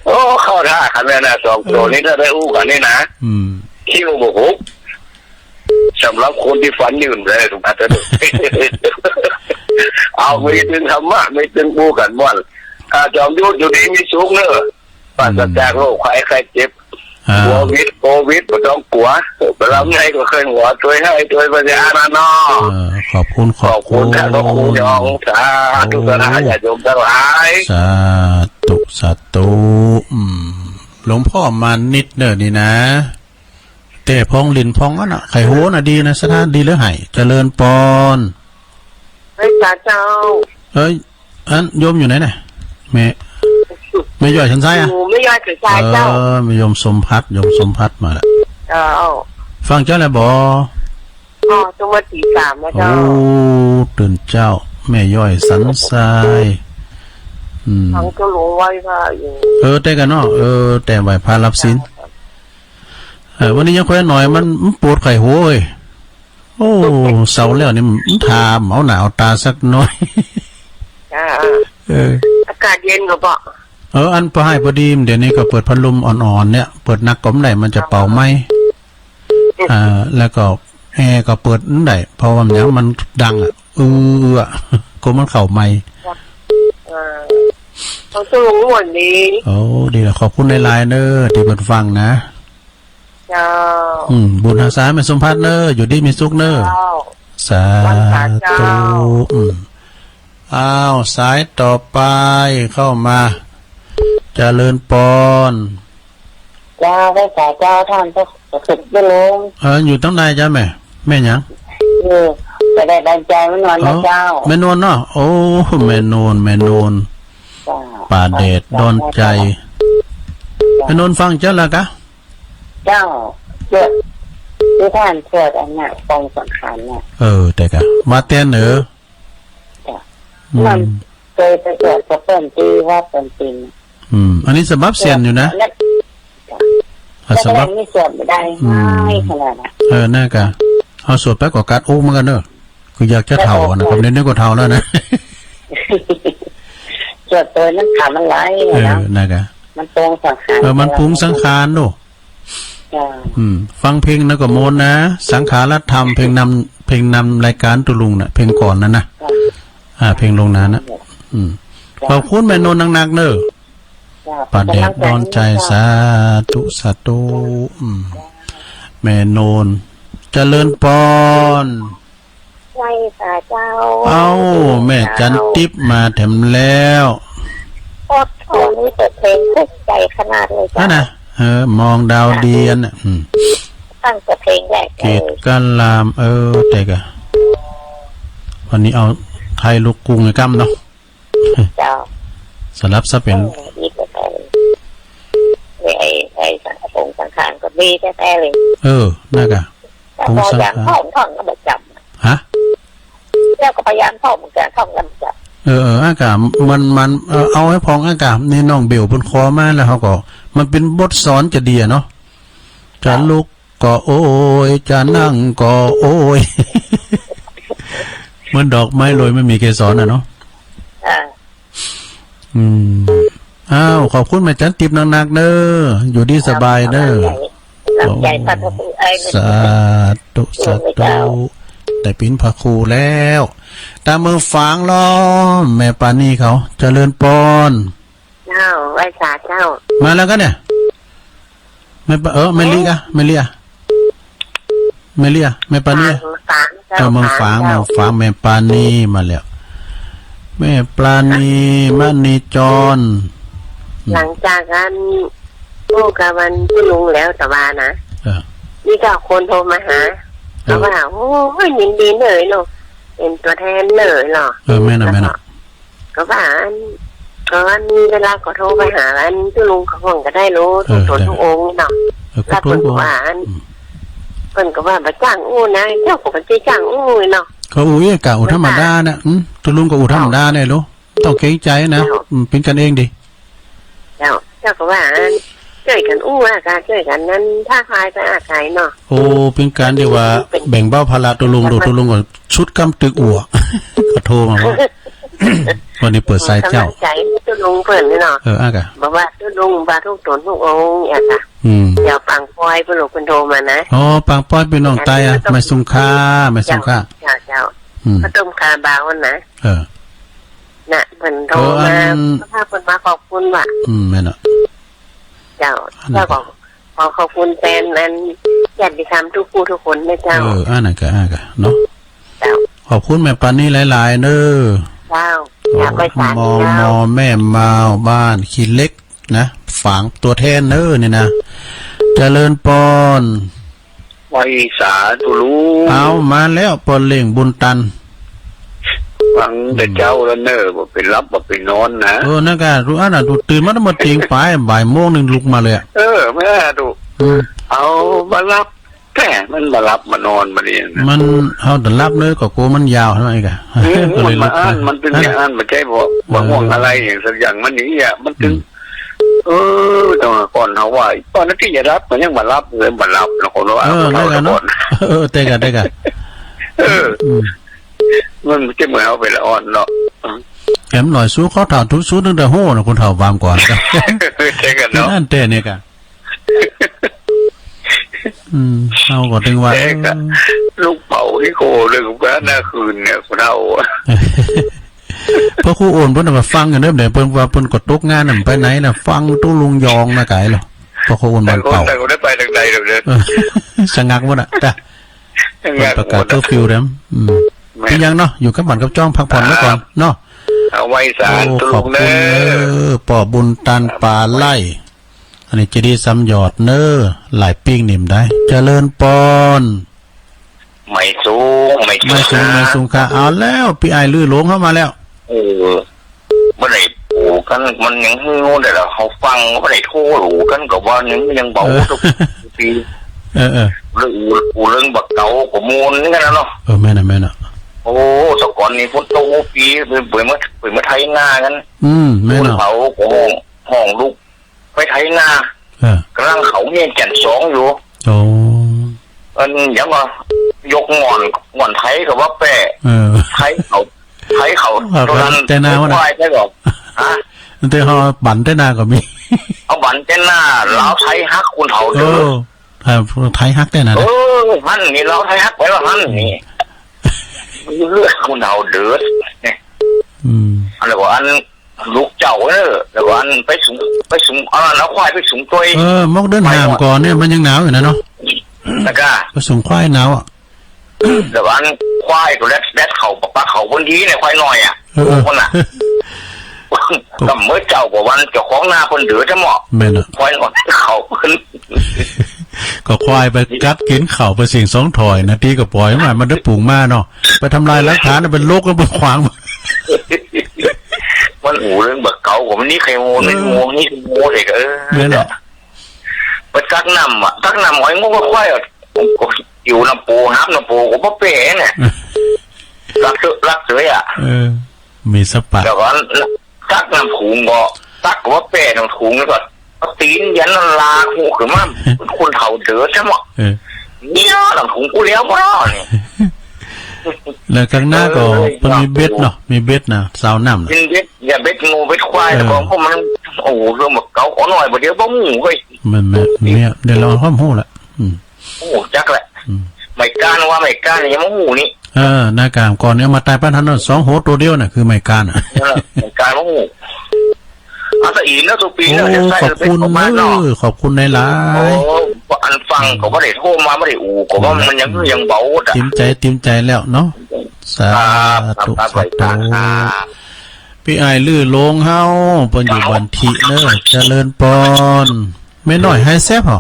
[SPEAKER 2] โอ้เข้าท่าคันแม่น่ะ2 ตัวนี้ถ้าได้อู้กันนี่นะคิวบุกสำหรับคนที่ฝันยืนเลยถูกไหมเอาไม่ถึงธรรมะไม่ถึงบูกันบ่อนจอมยุทธอยู่ดีมีสุขเนอะปัสจากโรคใครเจ็บโควิดไม่ต้องกลัวไปรับไงก็เคยหัวช่วยให้ช่วยปัญญานะน้อ
[SPEAKER 1] ขอบคุณ
[SPEAKER 2] ท่านพระครูยองสาธุสาญาติโยมทั้งหลาย
[SPEAKER 1] สาธุหลวงพ่อมานิดเนอะนี่นะแต่พองลินพองอ่ะนะไข่โหน่ะดีนะสถานดีแล้วให้เจริญปอน
[SPEAKER 2] พระเจ้า
[SPEAKER 1] อันโยมอยู่ไหนเนี่ยไม่ย่อยฉันซ้ายอ่ะ
[SPEAKER 2] ไม่ย่อยฉันซ้ายเจ้า
[SPEAKER 1] ไม่ยมสมพัดมาแล้วฟังเจ้าแล้วบ
[SPEAKER 2] จังหวัดที่3นะเจ้า
[SPEAKER 1] ตื่นเจ้าแม่ย่อยสันทราย
[SPEAKER 2] ทั้งก็ลงไว้ค่ะ
[SPEAKER 1] แต่กันเนาะแต่ไหวพารับศีลวันนี้ยังค่อยหน่อยมันปวดไข่หัวเลยโอ้เศร้าแล้วนี่มันทาเอาหนาวตาสักน้อย
[SPEAKER 2] อากาศเย็นก็ปะ
[SPEAKER 1] อันพอให้พอดีเดี๋ยวนี้ก็เปิดพัดลมอ่อนๆเนี่ยเปิดนักก้มไหนมันจะเป่าไหมแล้วก็แอร์ก็เปิดนั่นไหนเพราะว่ามันดังก็มันเข่าไหม
[SPEAKER 3] ของตุลุงหมดดี
[SPEAKER 1] โอ้ดีละขอบคุณในไลน์เนอร์ที่เปิดฟังนะ
[SPEAKER 3] เจ้า
[SPEAKER 1] บุญรักษาแม่สมพัฒน์เนอร์อยู่ดีมีสุขเนอร์
[SPEAKER 3] เจ้า
[SPEAKER 1] สา
[SPEAKER 3] เจ้า
[SPEAKER 1] ธุอ้าวสายต่อไปเข้ามาเจริญปอน
[SPEAKER 3] เจ้าได้แต่เจ้าท่านก็สุดไม่ลง
[SPEAKER 1] อยู่ตั้งนายจ้ะแม่หยัง
[SPEAKER 3] จะได้ดังใจไม่นอนนะเจ้า
[SPEAKER 1] แม่นวลเนาะโอ้แม่นวลป่าเดชดอนใจแม่นวลฟังเจ้าละกะ
[SPEAKER 3] เจ้าเกิดที่ท่านเกิดอันน่ะปองสังขารเนี่ย
[SPEAKER 1] แต่กะมาเต้น
[SPEAKER 3] มันเคยไปเกิดกับเปิ้นตีว่าเป็นจริง
[SPEAKER 1] อันนี้สบับเสียนอยู่นะ
[SPEAKER 3] สบับไม่สวดไม่ได้ไม่ขนาดนั้น
[SPEAKER 1] น่ากะเอาสวดไปก่อการโอ้เหมือนกันเนอะคืออยากจะเท่านะผมเน้นก็เท่าแล้วนะ
[SPEAKER 3] สวดตัวนั้นขามันไหลนะ
[SPEAKER 1] น่ากะ
[SPEAKER 3] มันปองสังขาร
[SPEAKER 1] มันปรุงสังขารดูฟังเพลงนะก็โมนนะสังขารธรรมเพลงนำรายการตุลุงนะเพลงก่อนนะเพลงลงนั้นนะขอบคุณแม่นนท์นักๆเนอะป่าแดดดอนใจสาธุแม่นนท์เจริญปอน
[SPEAKER 3] ไหว้สาเจ้า
[SPEAKER 1] แม่จันทิพย์มาแถมแล้ว
[SPEAKER 3] โอ้นี่เปิดเพลงทุกใจขนาดเลยจ้ะ
[SPEAKER 1] นะมองดาวเดียน
[SPEAKER 3] ตั้งแต่เพลงแรก
[SPEAKER 1] เกตกันลามแต่กะวันนี้เอาไทยลูกกรุงไอ้กั้มเนาะ
[SPEAKER 3] เจ้า
[SPEAKER 1] สลับซะเป็น
[SPEAKER 3] ไอ้ผงสังขารก็ดีแท้ๆเลย
[SPEAKER 1] น่ากะ
[SPEAKER 3] ผงสังขารท่องก็ประจำ
[SPEAKER 1] ฮะ
[SPEAKER 3] แล้วก็พยายามท่องเหมือนกันท่องกันจับ
[SPEAKER 1] อากาศมันเอาให้พองอากาศนี่น้องเบลบนคอมาแล้วเขาก็มันเป็นบทสอนจะดีเนาะจะลุกก็โอ้ยจะนั่งก็โอ้ยเหมือนดอกไม้โรยไม่มีเกสรเนาะขอบคุณแม่จันทิพย์นักๆเด้ออยู่ดีสบายเด้อสาธุแต่ปิ้นพระครูแล้วตามมือฝางล้อแม่ปานี่เขาเจริญปอน
[SPEAKER 3] เจ้าไหว้สาเจ้า
[SPEAKER 1] มาแล้วกันเนี่ยไม่ลีกะไม่เลียแม่ปานี่เมืองฝางแม่ปานี่มาแล้วแม่ปานี่มณีจร
[SPEAKER 3] หลังจากนั้นลูกกับวันที่ลุงแล้วแต่ว่านะนี่ก็คนโทรมาหาเขาว่าโอ้ยยินดีเลยเนาะเป็นตัวแทนเลยเนาะ
[SPEAKER 1] แม่น่ะ
[SPEAKER 3] ก็ว่ามีเวลาก็โทรไปหาอันที่ลุงเขาคงก็ได้รู้ทุกทุกองค์เนาะแล้วคนก็ว่าคนก็ว่าไปจ้างอู้นะเจ้าก็ไปจ้างอู้เนาะ
[SPEAKER 1] เขาอุ้ยกะอุธรรมดานะตุลุงก็อุธรรมดาเนี่ยรู้ต้องเกรงใจนะเป็นกันเองดิ
[SPEAKER 3] เจ้าก็ว่าช่วยกันอู้การช่วยกันนั้นถ้าใครไปอาศัยเนาะ
[SPEAKER 1] โอ้เป็นการเดียวว่าแบ่งเบาภาระตุลุงก็ชุดกำตึกอั่วก็โทรมาว่าวันนี้เปิดสายเจ้า
[SPEAKER 3] ใจตุลุงเปิดเนาะ
[SPEAKER 1] กะ
[SPEAKER 3] บอกว่าตุลุงบาทุกตนทุกองค์เนี่ยค่ะเดี๋ยวปังปอยไปหลบคนโทรมานะ
[SPEAKER 1] ปังปอยเป็นน้องไตไม่สุงค่าเ
[SPEAKER 3] จ้าพระต้มคาบาวนะน่ะเพิ่นโทรมาพระเพิ่นมาขอบคุณว่ะ
[SPEAKER 1] แม่เนาะ
[SPEAKER 3] เจ้าบอกขอบคุณแฟนนั้นญาติธรรมทุกผู้ทุกคนนะเจ้า
[SPEAKER 1] นั่นกะเนาะขอบคุณแม่ปานี่หลายๆเด้อ
[SPEAKER 3] เจ้าอยากไปศาล
[SPEAKER 1] มอแม่มาบ้านขี้เล็กนะฝังตัวแทนเนี่ยนะเจริญปอน
[SPEAKER 2] ไว้สาธุลู
[SPEAKER 1] เอามาแล้วปอนเล่งบุญตัน
[SPEAKER 2] ฟังแต่เจ้าแล้วเนอบ่ไปรับบ่ไปนอนนะ
[SPEAKER 1] นั่นก็รู้ดูตื่นมาตั้งแต่ตีงบ่ายโมงนึงลุกมาเลย
[SPEAKER 2] แม่ดูเอามารับแค่มันมารับมานอนมาเรียน
[SPEAKER 1] มันเอาแต่รับเนื้อก็โกมันยาวใช่ไหมกะ
[SPEAKER 2] มันมาอ่านมันเป็นอ่านมาใช่บ่ง่วงอะไรอย่างสักอย่างมันนี้มันถึงตอนก่อนเขาว่าตอนนั้นที่จะรับมันยังมารับเลยมารับนะคนว่า
[SPEAKER 1] ได้กันเนาะได้กัน
[SPEAKER 2] มันจะเหมือนเอาไปละอ่อนเนาะ
[SPEAKER 1] แอมหน่อยสู้เขาถามทุกสู้ตั้งแต่โห่นะคุณเถ่าวามก่อน
[SPEAKER 2] ใช่กันเนาะ
[SPEAKER 1] นั่นเต้เนี่ยกันเอาก็ถึงว่า
[SPEAKER 2] ลูกเผาที่โคเรื่องแค่หน้าคืนเนี่ยคุณเท่า
[SPEAKER 1] เพราะครูโอนเพิ่นมาฟังกันเด้อเดี๋ยวเพิ่นว่าเพิ่นกดตกงานน่ะไปไหนน่ะฟังตู้ลุงยองนะไก่เหรอเพราะครูโอนบ้านเก่า
[SPEAKER 2] แต่ก็ได้ไปทางใดเด้อ
[SPEAKER 1] สงักหมดอ่ะจ้ะประกาศเคอร์ฟิวแล้วพี่ยังเนาะอยู่กับบ้านกับจ้องพักผ่อนไว้ก่อนเนาะ
[SPEAKER 2] เอาไว้สารตุ
[SPEAKER 1] ข
[SPEAKER 2] ลุ
[SPEAKER 1] อบ
[SPEAKER 2] ง
[SPEAKER 1] คุ
[SPEAKER 2] เด้
[SPEAKER 1] ณ
[SPEAKER 2] อ
[SPEAKER 1] ป่อบุญตันป่าไล่อันนี้จะดีซ้ำยอดเนอหลายปิ้งนิ่มได้เจริญปอน
[SPEAKER 2] ไม่สูงไม่
[SPEAKER 1] สูงค่ะเอาแล้วพี่ไอลือหลงเข้ามาแล้ว
[SPEAKER 2] เมื่อไหร่ปูกันมันยังงูแต่ละเขาฟังเมื่อไหร่โทรหลูกันกับว่ายังเบาทุกปีเรื่องบักเก่าของมูลนี่กันนะเนาะ
[SPEAKER 1] แม่น่ะ
[SPEAKER 2] โอ้สก่อนนี่พุ่นโตปีเปิดมาไทยนากัน
[SPEAKER 1] แม่น่ะ
[SPEAKER 2] เขาห้องลูกไปไทยนากำลังเขาเนี่ยแก่นสองอยู่ยังว่ายกงอนไทยกับว่าแปะไทยเขา
[SPEAKER 1] ตอนนั้นแต่นาว่า
[SPEAKER 2] ได้หรอก
[SPEAKER 1] แต่เขาบั่นแต่นาก็มี
[SPEAKER 2] เอาบั่นแต่นาเราไทยฮักคุณเขาเด้
[SPEAKER 1] อไทยฮักแต่นา
[SPEAKER 2] ฮันนี่เราไทยฮักไว้ว่าฮันนี่เลือดคุณเขาเดือดเนี่ยอะไรวะอันลูกเจ้าเนอะแล้วอันไปสูงแล้วควายไปสูงตัว
[SPEAKER 1] มอกเดินห่างก่อนเนี่ยมันยังหนาวอยู่นะเนาะ
[SPEAKER 2] แล้วก็
[SPEAKER 1] ไปสูงควายหนาวอ่ะ
[SPEAKER 2] แล้วอันควายตัวแรดเขาปะเขาบนดีเนี่ยควายน้อยอ่ะคนน่ะก็เมื่อเจ้ากว่าวันเจ้าของนาคนเดือดจะเหมาะควายน้อยเขาขึ้น
[SPEAKER 1] ก็ควายไปกัดกินเข่าไปสิ่งสองถอยนะทีก็ปล่อยมันได้ปลูกมาเนาะไปทำลายหลักฐานเป็นโรคแล้วมันขวาง
[SPEAKER 2] มันหูเรื่องบักเก่าผมนี่ใครโง่ไม่โง่นี่โง่เลย
[SPEAKER 1] เนี่ย
[SPEAKER 2] ไปตักน้ำหอยงูก็ควายอยู่น้ำปูฮับน้ำปูก็บ่เป๋เนี่ยรักเสืออ่ะ
[SPEAKER 1] มีสปะ
[SPEAKER 2] แต่ว่าตักน้ำถุงก็ตักว่าเป๋น้ำถุงแล้วก็ตีนยันลาหูขึ้นมาคนเฒ่าเดือดใช่ไหมเนี่ยน้ำถุงกูเลี้ยวมาเนี่ย
[SPEAKER 1] แล้วข้างหน้าก็มันมีเบ็ดเนาะมีเบ็ดนะสาวน้ำ
[SPEAKER 2] เป็นเบ็ดอย่าเบ็ดงูเบ็ดควายแต่ของพวกมันโอ้เรื่องแบบเก่าขอหน่อยประเดี๋ยวบ้องหูเว้ย
[SPEAKER 1] มันเนี่ยเดี๋ยวเราห้อมหูละ
[SPEAKER 2] โอ้จักแหละไม่ก้านว่าไม่ก้านยังมังหูนี่
[SPEAKER 1] หน้ากามก่อนเนี่ยมาตายป้าทัน2 โหตัวเดียวน่ะคือไม่ก้าน
[SPEAKER 2] ไม่ก้านมังหูอาตอีนแล้วตัวปี
[SPEAKER 1] แล้วจะใส่เป็นประมาณเนาะขอบคุณในหลาย
[SPEAKER 2] อันฟังก็ไม่ได้โทรมาไม่ได้อูก็ว่ามันยังเบาอ่ะ
[SPEAKER 1] ติ้มใจแล้วเนาะสาธุพี่ไอลื่อลงเฮาเปิ้นอยู่บันทิเนอะเจริญปอนไม่น้อยให้แซ่บหรอ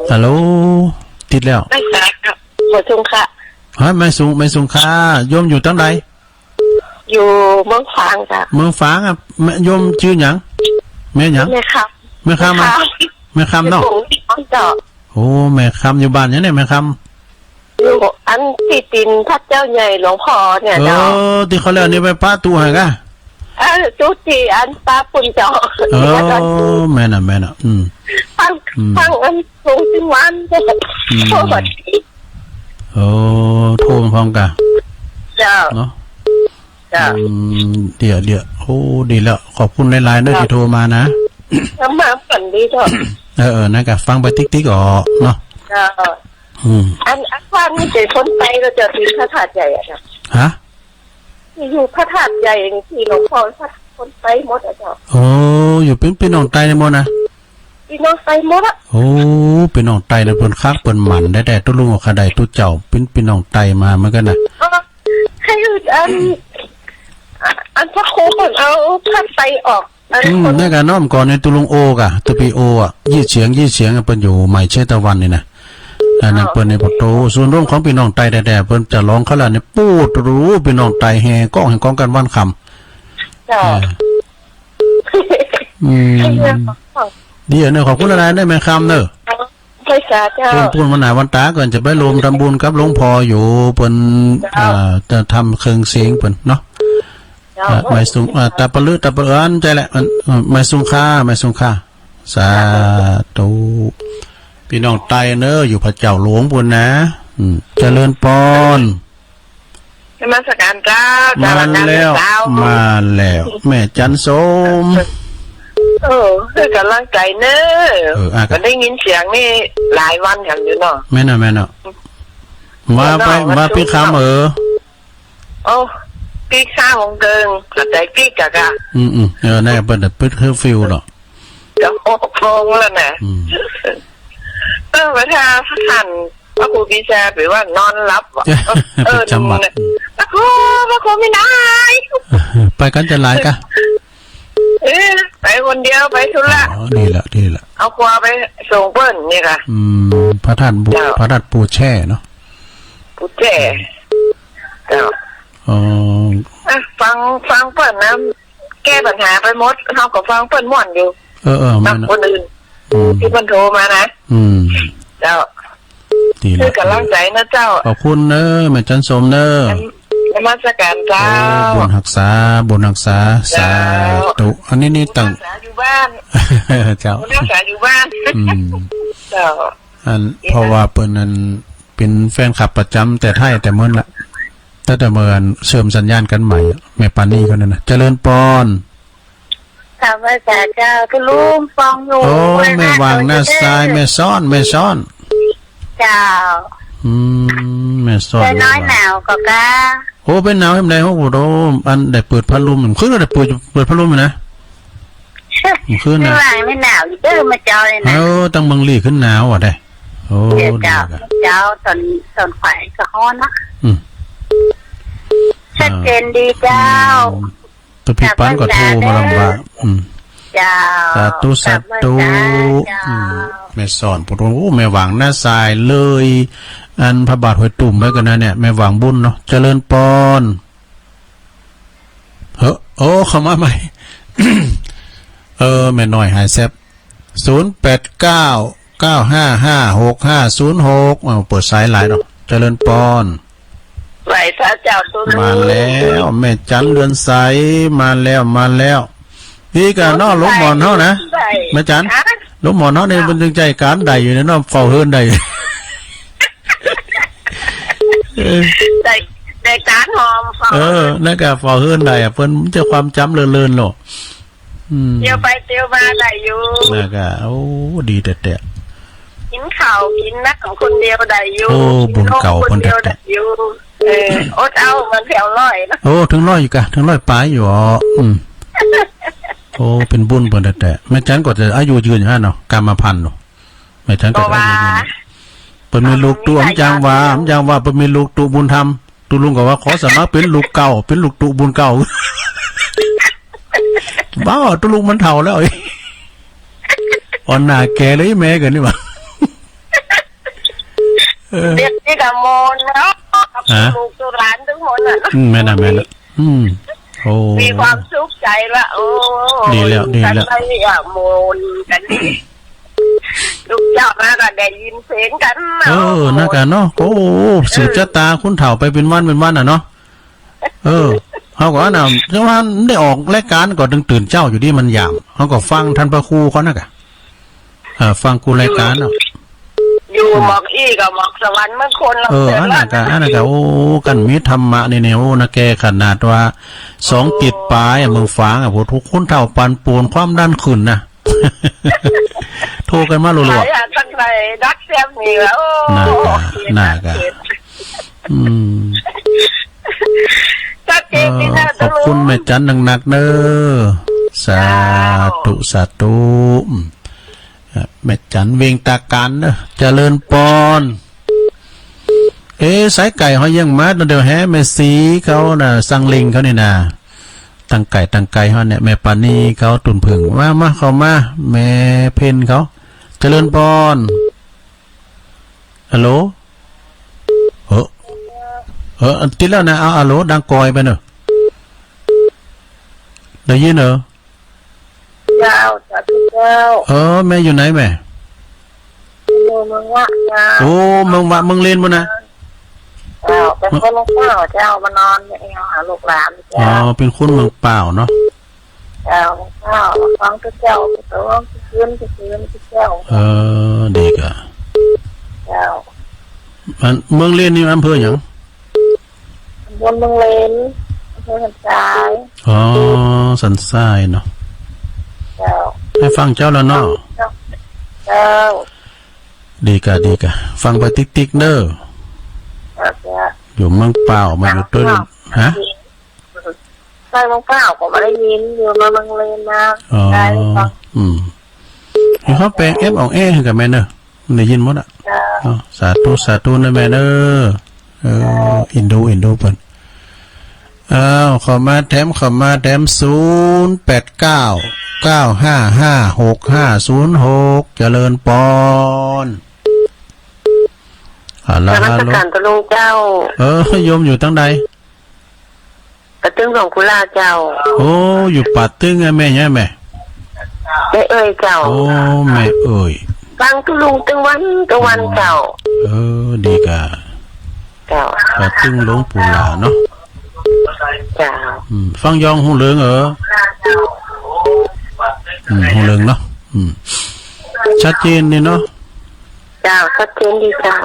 [SPEAKER 1] ฮัลโหลติดแล้ว
[SPEAKER 3] ไม่ครับขอชมค่ะ
[SPEAKER 1] ไม่สูงค่ะโยมอยู่ตั้งใด
[SPEAKER 3] อยู่เมืองฟางจ้ะ
[SPEAKER 1] เมืองฟางอ่ะโยมชื่อหยังแม่หยัง
[SPEAKER 3] แม่ครับ
[SPEAKER 1] แม่คำเนาะโอ้แม่คำอยู่บ้านยังไงแม่คำ
[SPEAKER 3] อยู่อันที่ตินพระเจ้าใหญ่หลวงพ่อเนี่ยเนาะ
[SPEAKER 1] ที่เขาเรียกนี่ไปป้าตูหายกัน
[SPEAKER 3] จุจีอันป้าปุ่นเจ้า
[SPEAKER 1] แม่น่ะ
[SPEAKER 3] ฟังอันสูงสิวันโทษ
[SPEAKER 1] โอ้โทรพร้อมกัน
[SPEAKER 3] เจ้า
[SPEAKER 1] เนาะเดี๋ยวโอ้ดีแล้วขอบคุณหลายๆเด้อที่โทรมานะ
[SPEAKER 3] มาฝันดีเถอะ
[SPEAKER 1] นะกะฟังไปติ๊กๆอ๋อเนาะ
[SPEAKER 3] อันฟังนี่เจอคนไปเราจะถึงพระธาตุใหญ่อ่ะ
[SPEAKER 1] ฮะ
[SPEAKER 3] อยู่พระธาตุใหญ่ที่หลวงพ่อคนไปหมดอ่ะเจ้า
[SPEAKER 1] โอ้อยู่เป็นน้องไตในหมดนะ
[SPEAKER 3] พี่น้องไตหมดอ่ะ
[SPEAKER 1] โอ้เป็นน้องไตนะเพิ่นคักเพิ่นหมันได้ตุ้ลุงเขาได้ตุ้เจ้าเป็นน้องไตมาเหมือนกันน่ะ
[SPEAKER 3] ให้อันพระโคเพิ่นเอาท่านไตออก
[SPEAKER 1] นั่นก็น้อมก่อนในตุลุงโอกะตุปีโออ่ะยี่เฉียงเปิ้นอยู่ใหม่เชตะวันนี่นะอันนั้นเปิ้นในปโตส่วนร่วมของพี่น้องไตแด่ๆเปิ้นจะร้องเขาล่ะเนี่ยปูดรู้พี่น้องไตแห่ก้องแห่งกองกันวันคำ
[SPEAKER 3] จ้ะ
[SPEAKER 1] เดี๋ยวเนี่ยขอบคุณอะไรได้ไหมคำเนอะ
[SPEAKER 3] ใช่จ้ะเจ้า
[SPEAKER 1] พูดวันไหนวันตาก่อนจะไปรวมทำบุญกับหลวงพ่ออยู่เปิ้นจะทำเครื่องเสียงเปิ้นเนาะไม่สูงตาปลื้ตาเปื้อนใจแหละไม่สูงค่าสาธุพี่น้องไตเนออยู่พระเจ้าหลวงปุ่นนะเจริญปอน
[SPEAKER 3] มาสักการเจ้า
[SPEAKER 1] มาแล้วแม่จันสม
[SPEAKER 3] คือกำลังใจเนอะก็ได้ยินเสียงนี่หลายวันอย่างอยู่เนาะ
[SPEAKER 1] แม่น่ะมาพี่คำ
[SPEAKER 3] โอ้ปี กิ๊กข้าวของเดิงเข้าใจกิ๊กกะ
[SPEAKER 1] แน่เปิ้นเปิดเคอร์ฟิวเนาะ
[SPEAKER 3] จะ6 โมงแล้วนะเวลาท่านพระครูพิชาหรือว่านอนหลับ
[SPEAKER 1] จำวัด
[SPEAKER 3] พระครูไม่ได้
[SPEAKER 1] ไปกันจะหลายกะ
[SPEAKER 3] ไปคนเดียวไปธุระ
[SPEAKER 1] ดีละ
[SPEAKER 3] เอาครัวไปส่งเปิ้นนี่ค่ะ
[SPEAKER 1] พระท่านปูแช่เนาะ
[SPEAKER 3] ปูแช่เจ้าฟังเปิ้นนะแก้ปัญหาไปหมดเฮาก็ฟังเปิ้นม่วนอยู่
[SPEAKER 1] มั
[SPEAKER 3] นคนอื่นที่เพิ่นโทรมานะเจ้าคือกำลังใจนะเจ้า
[SPEAKER 1] ขอบคุณเนอะแม่จันสมเนอะ
[SPEAKER 3] นมัสการเจ้า
[SPEAKER 1] บุญรักษาสาธุอันนี้นี่ตั้ง
[SPEAKER 3] อยู่บ้าน
[SPEAKER 1] เจ้า
[SPEAKER 3] รักษาอยู่บ้านเจ้า
[SPEAKER 1] เพราะว่าเปิ้นนั้นเป็นแฟนคลับประจำแต่ไทยแต่เมื่อละแต่เมื่อเสริมสัญญาณกันใหม่แม่ปานี่ก็นั่นนะเจริญปอน
[SPEAKER 3] ธรรมศาสตร์เจ้าทุลุมฟองอยู่
[SPEAKER 1] โอ้แม่วางหน้าซ้ายแม่ซ่อน
[SPEAKER 3] เจ้า
[SPEAKER 1] แม่ซ่อน
[SPEAKER 3] น้อยหนาวก็กะ
[SPEAKER 1] โอ้เป็นหนาวยังไงโอ้โหอันได้เปิดพัดลมขึ้นได้เปิดพัดลมนะขึ้นนะ
[SPEAKER 3] ไม่หนาวอยู่เด้อมาเจ้าเลยนะ
[SPEAKER 1] ตั้งบังลี่ขึ้นหนาวอ่ะได้โอ้
[SPEAKER 3] เจ้าตอนไฟก็ฮ้อนนะชัดเจนดีเจ้า
[SPEAKER 1] ตัวพี่ปั้นก็โทรมาลำบาก
[SPEAKER 3] เจ้า
[SPEAKER 1] สาธุแม่สอนปวดโอ้แม่หวังหน้าทรายเลยอันพระบาทหอยตุ่มไว้กันนะเนี่ยแม่หวังบุญเนาะเจริญปอนโอ้เข้ามาใหม่ แม่น้อยหายแซ่บ0899556506เปิดสายหลายเนาะเจริญปอน
[SPEAKER 3] ไหวพระเจ้าตุ
[SPEAKER 1] มาแล้วแม่จันเรือนใสมาแล้วพี่กันนอลบหมอนเฮานะแม่จันลบหมอนเฮานี่มันจึงใจการใดอยู่ในน้ำเฝ้าเฮือนใด
[SPEAKER 3] ได้การหอม
[SPEAKER 1] นั่นก็เฝ้าเฮือนใดเพิ่นจะความจำเลินๆเนาะ
[SPEAKER 3] เที่ยวไปเที่ยวมาได้อยู่
[SPEAKER 1] นั่นก็โอ้ดีแต่
[SPEAKER 3] กินข้าวกินนักของคนเดียวได้อยู่
[SPEAKER 1] โอ้บุญเก่าคนเดียว
[SPEAKER 3] ได้อยู่อดเอามันแถวร้อยนะ
[SPEAKER 1] โอ้ถึงร้อยอยู่กะถึงร้อยปลายอยู่อ๋อโอ้เป็นบุญเพิ่นแต่แม่จันก็จะอายุยืนอยู่ฮะเนาะกรรมพันธุ์เนาะแม่จันก็อายุยืนเพิ่นมีลูกตู่จางว่าเพิ่นมีลูกตู่บุญธรรมตู่ลุงก็ว่าขอสมัครเป็นลูกเก่าเป็นลูกตู่บุญเก่าบ้าตู่ลุงมันเฒ่าแล้วอ่อนหน้าแก่เลยแม่กันนี่ว่า
[SPEAKER 3] เด็กที่กับโมนเนาะลูกตุลานทุกคนอ่ะ
[SPEAKER 1] แม่น่ะโอ้
[SPEAKER 3] มีความสุขใจละโอ้
[SPEAKER 1] ดีแล้ว
[SPEAKER 3] ไม่โมนกันลูกเจ้ามาก็ได้ยินเสียงกัน
[SPEAKER 1] น่ากันเนาะโอ้สืบชะตาคุณเฒ่าไปเป็นวันอ่ะเนาะเขาก็น่ะจังว่าได้ออกรายการก็ตื่นเจ้าอยู่ที่มันยามเขาก็ฟังท่านพระครูเขาน่ะกะฟังกูรายการเนาะ
[SPEAKER 3] อยู่หมอกอีกับหมอกสวรรค์เมื่อคนเรา
[SPEAKER 1] อันนั้นก็โอ้กันมีธรรมะนี่โอ้นะแกขนาดว่า2จิตปลายเมืองฝางพวกทุกคนเท่าปันปูนความดันขึ้นนะโทรกันมารัว
[SPEAKER 3] ๆตั้งใจดักแซมนี่แล้ว
[SPEAKER 1] น่าก็ขอบคุณแม่จันหนักๆเด้อสาธุแม่จันเวงตากันเนอะเจริญปอนสายไก่เขายังมาเดี๋ยวแฮแม่สีเขาน่ะสังลิงเขานี่นะตั้งไก่เขาเนี่ยแม่ปานีเขาตุ่นผึ่งมาเขามาแม่เพนเขาเจริญปอนฮัลโหลติดแล้วนะเอาฮัลโหลดังกอยไปเนอะได้ยินเหรอ
[SPEAKER 3] เจ้า
[SPEAKER 1] แม่อยู่ไหนแม่
[SPEAKER 3] เมืองวะ
[SPEAKER 1] โอ้เมืองเล่นมั้งนะ
[SPEAKER 3] เป็นคนเมืองเปล่าเจ้ามานอนเนี่ยหาลูกหลาน
[SPEAKER 1] เจ้าเป็นคนเมืองเปล่าเนาะ
[SPEAKER 3] เจ้าฟังเจ้าตัวคืนเจ้า
[SPEAKER 1] ดีกะ
[SPEAKER 3] เจ้า
[SPEAKER 1] เมืองเล่นนี่อำเภออย่าง
[SPEAKER 3] บนเมืองเล่นอำเภอสันทราย
[SPEAKER 1] สันทรายเนาะให้ฟังเจ้าแล้วเนาะดีกะฟังไปติ๊กๆเด้ออยู่เมืองเปล่ามาอยู่ตัวฮะ
[SPEAKER 3] ไปบางเปล่าผมไม่ได้ยินอยู่มาบางเลนนะได้ปะ
[SPEAKER 1] เขาแปลงเอฟออกเอให้กับแม่เนอะได้ยินหมดอ่ะสาธุนะแม่เนอะอินดูเปิ่นขอมาแถม0899555656เจริญปอนฮัลโหลฮัลโหล
[SPEAKER 3] การตะลุงเจ้า
[SPEAKER 1] โยมอยู่ตั้งใด
[SPEAKER 3] ปะตึ้งของกุลาเจ้า
[SPEAKER 1] โอ้อยู่ป่าตึ้งไงแม่เนี่ยแม่
[SPEAKER 3] เอ้ยเจ้า
[SPEAKER 1] โอ้แม่เอ้ย
[SPEAKER 3] ฟังตะลุงตึงวันเจ้า
[SPEAKER 1] ดีกะ
[SPEAKER 3] เจ้า
[SPEAKER 1] ป่าตึ้งหลวงปู่หลาเนาะ
[SPEAKER 3] เจ้า
[SPEAKER 1] ฟังยองหูเหลืองหูเหลืองเนาะชัดเจนนี่เนาะ
[SPEAKER 3] เจ้าชัดเจนดีเจ้า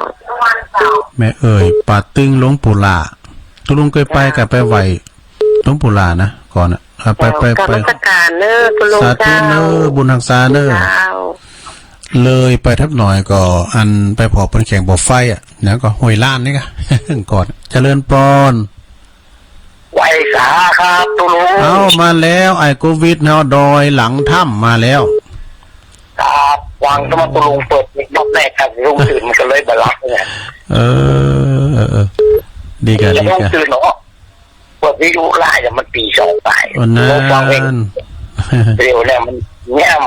[SPEAKER 1] แม่เอ่ยป่าตึงหลวงปู่หลาตุลุงเคยไปกับไปไหวหลวงปู่หลานะก่อนอ่ะไป
[SPEAKER 3] การเนอตุลุงเจ้า
[SPEAKER 1] สาธุเนอบุญทักษาเนอเลยไปทับหน่อยก็อันไปพอเป็นแข่งบ่อไฟอ่ะแล้วก็ห้วยล้านนี่ก็ก่อนเจริญปอน
[SPEAKER 2] ไหวสาครับตุลุง
[SPEAKER 1] เอามาแล้วไอ้โควิดเนาะดอยหลังถ้ำมาแล้ว
[SPEAKER 2] ครับวางสมตุลุงเปิดรอบแรกครับลุงตื่นมันก็เลยบลักเนี่ย
[SPEAKER 1] ดีกัน
[SPEAKER 2] ลุงตื่นเนาะเปิดวิทยุไล่จะมันตี2ไป
[SPEAKER 1] ฟังเ
[SPEAKER 2] องเร็วเนี่ยมันแง่ม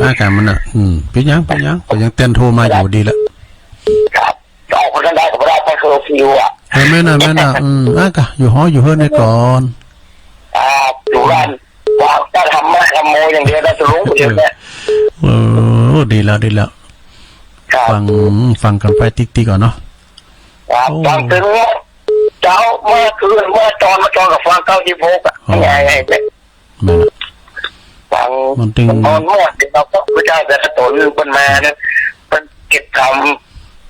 [SPEAKER 1] อาการมันพี่ยังก็ยังเต้นโทรมาอยู่ดีแล้ว
[SPEAKER 2] ครับออกคนได้ก็ไม่ได้เพราะเคอร์ฟิวอ่ะ
[SPEAKER 1] ไม่น่ะกะอยู่ห้องอยู่เฮือนในก่อน
[SPEAKER 2] อยู่ร้านวางจะทำโมอย่างเดียวได้จะรู้เดียวเนี่ย
[SPEAKER 1] ดีแล้วฟังกันไปติ๊กก่อนเนาะ
[SPEAKER 2] ฟังถึงเจ้าเมื่อคืนเมื่อตอนมาจอนกับฟัง96อ่ะไงเนี่ยฟัง
[SPEAKER 1] มันตึง
[SPEAKER 2] ตอนหมดเราก็พระเจ้าจะตนเป็นมาเนี่ยเป็นเก็บทำ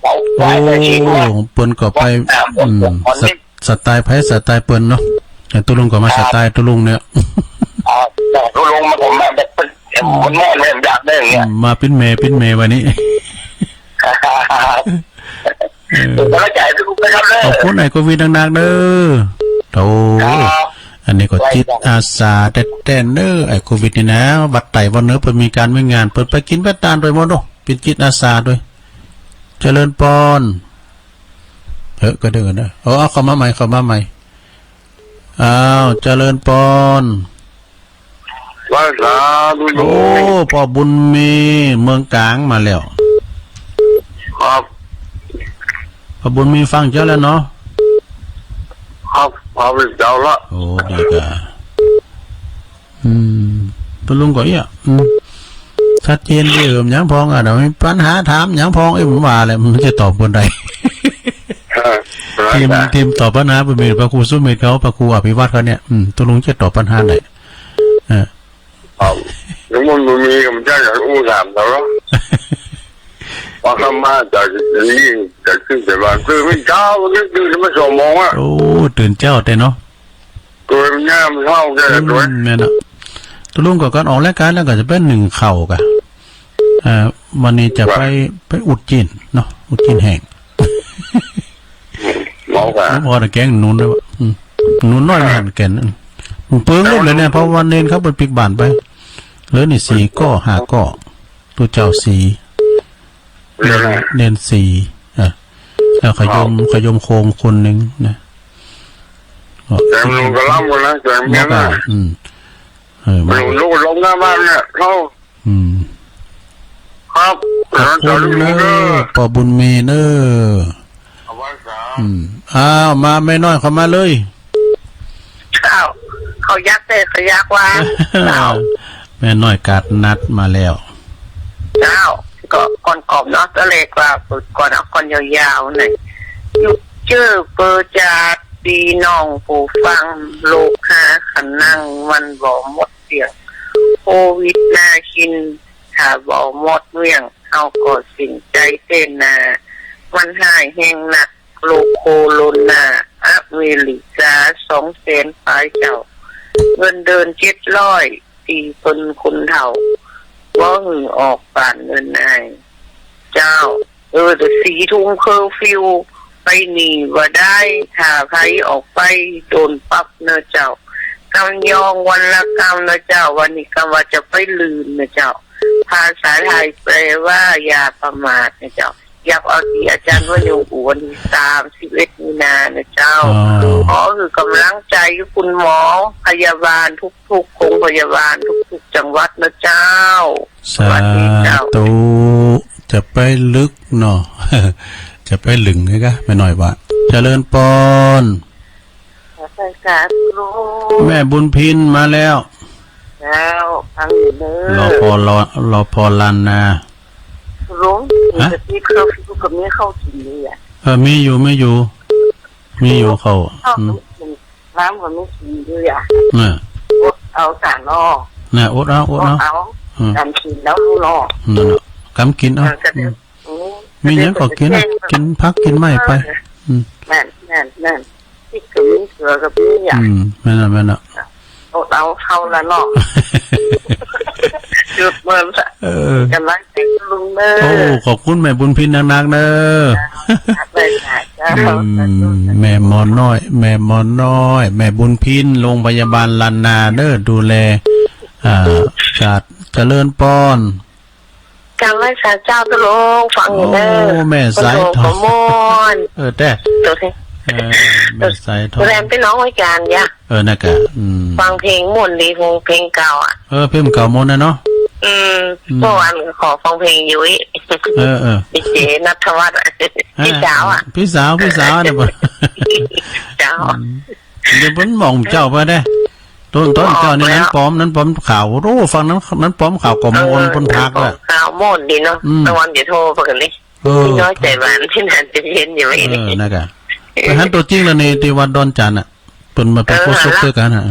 [SPEAKER 2] เอาไว้ในชีวิต
[SPEAKER 1] เปิ้นก็ไปสไตล์ไพ่สไตล์เปิ้นเนาะแต่ตุลุงก็มาสไตล์ตุลุงเนี่ย
[SPEAKER 2] แต่ตุลุงมาผมแบบเป็นคนแม่เล่นแบบนี้อย่างเงี้ย
[SPEAKER 1] มาปิ้นเมย์วันนี้
[SPEAKER 2] แล้วจ่ายตุลุงไปครับเลย
[SPEAKER 1] ขอบคุณไอ้โควิดดังๆเด้อโธ่อันนี้ก็จิตอาสาแต่เนอไอ้โควิดนี่นะบัดไตวันเนื้อเปิดมีการไม่งานเปิดไปกินไปตานโดยหมดเป็นจิตอาสาด้วยเจริญปอนก็เดินนะเข้ามาใหม่เจริญปอน
[SPEAKER 2] ว่าสาธุ
[SPEAKER 1] พ่อบุญมีเมืองกลางมาแล้ว
[SPEAKER 2] ครับ
[SPEAKER 1] พ่อบุญมีฟังเจ้าแล้วเนาะ
[SPEAKER 2] ครับพอไปเจ้าละ
[SPEAKER 1] ดีกะตุลุงก็ชัดเจนดียังพองเดี๋ยวมีปัญหาถามยังพองผมว่าอะไรมันจะตอบคนใดทีมตอบปัญหาเป็นพระครูสุเมธเขาพระครูอภิวัตเขาเนี่ยตุลุงจะตอบปัญหาไหน
[SPEAKER 2] แล้วมันมีกับเจ้าอย่างถามเราแล้วว่าคำมาจากยิ่งจากขึ้นแต่ว่าคือไม่เช้าคือไม่สมองอ่ะ
[SPEAKER 1] ตื่นเจ้าแต่เนาะ
[SPEAKER 2] ตัวมันง่ามเท่าแค่ตัว
[SPEAKER 1] เนี่ยนะตุลุงก็ออกรายการแล้วก็จะเป็นหนึ่งเข่ากันวันนี้จะไปอุดจีนเนาะอุดจีนแห้งพอแต่แกงนุ่นเลยนุ่นน้อยไม่หันแก่นเปลืองรูปเลยเนี่ยเพราะวันเน้นเขาเป็นปิกบานไปเหลือนี่4 ก้อ 5 ก้อตัวเจ้า4เน้นแล้วขยมโคงคนหนึ่งนะ
[SPEAKER 2] แกงนุ่นก็ล้ำกันนะแกงเนี้ยมันลูกลงหน้าบ้านเนี่ยเขาครับ
[SPEAKER 1] ขอบคุณเนอปอบุญมีเนอมาไม่น้อยเข้ามาเลย
[SPEAKER 3] เขายักษ์เลยเขายักษ์ว่า
[SPEAKER 1] แม่น้อยกาดนัดมาแล้ว
[SPEAKER 3] ก็ก่อนกอบเนาะก็เลยกว่าก่อนก่อนยาวๆหน่อยยุคเจอเปอร์จาดีน้องผู้ฟังโลกหาขันนั่งมันบ่หมดเสียงโควิดน่ากินถ้าบ่หมดเวียงเอาก็สิ่งใจเต้นนามันหายแห้งหนักโลโคโลนาอเมริกา200,000ปลายเจ้าเงินเดิน700ตีคนคุณเถ่าว่าหึงออกป่านเงินนายเจ้าแต่4 ทุ่มเคอร์ฟิวไปหนีว่าได้ถ้าใครออกไปโดนปั๊บเนอะเจ้า กำยองวันละกำนะเจ้าวันนี้ก็ว่าจะไปลืมนะเจ้าภาษาไทยแปลว่าอย่าประมาทนะเจ้าอยากเอาที่อาจารย์ว่าอยู่วันที่31 มีนานะเจ้าคือกำลังใจคุณหมอพยาบาลทุกๆโรงพยาบาลทุกๆจังหวัดนะเจ้า
[SPEAKER 1] สาธุจะไปลึกเนาะ จะไปลึงเลยกะไม่หน่อยว่าเจริญปอนแม่บุญพินมาแล้ว
[SPEAKER 3] ฟังอยู่เลย
[SPEAKER 1] รอพอลันนะ
[SPEAKER 3] ลุงจะที่เคอร์ฟิวกับนี้เข้าถึงเลยอ่ะ
[SPEAKER 1] มีอยู่เขา
[SPEAKER 3] น้ำก็ไม่กินเลยอ่ะเอาสารนอ
[SPEAKER 1] น่ะอดเอา
[SPEAKER 3] การกินแล้วรอ
[SPEAKER 1] นั่นน่ะกำกินเอามีเยอะก็กินพักกินไม่ไป
[SPEAKER 3] นั่นที่กับนี้เสือกับนี้อ่ะ
[SPEAKER 1] แม่น่ะ
[SPEAKER 3] อดเอาเข้าละเนาะจุดเมื่อกำลังใจลุงเนอ
[SPEAKER 1] ขอบคุณแม่บุญพินนักๆเนอแม่หมอนน้อยแม่บุญพินโรงพยาบาลลันนาเด้อดูแลจัดเจริญปอน
[SPEAKER 3] จำไว้สาเจ้าตะลงฟังอยู่เด้อ
[SPEAKER 1] แม่สายทองแต่
[SPEAKER 3] ตัวเอง
[SPEAKER 1] แม่สายทอง
[SPEAKER 3] แรมเป็นน้องวิจารณ์ยะ
[SPEAKER 1] น่ะกะ
[SPEAKER 3] ฟังเพลงม่วนดีเพลงเก่าอ่ะ
[SPEAKER 1] เพลงเก่ามนนะเนาะ
[SPEAKER 3] เมื่อวานขอฟังเพลงยุ้ยพี่เจนัทวัฒน์พี่สาวอ่ะ
[SPEAKER 1] พี่สาวเนี่ยบ่
[SPEAKER 3] เจ้า
[SPEAKER 1] เดี๋ยวผมมองเจ้าไปได้ต้นเจ้านี่นั้นป้อมข่าวรู้ฟังนั้นป้อมข่าวก่อมนพ้นทักแหละ
[SPEAKER 3] ข่าวม่วนดีเนาะตะวันจะโทรไปกันเลยพี่น้อยใจหวานที่นั่นจะเย็นอยู่ไหม
[SPEAKER 1] นะกะไปหันตัวจริงแล้วในที่วัดดอนจันทร์อ่ะเป็นมาเป็นโคศกด้วยกันฮะ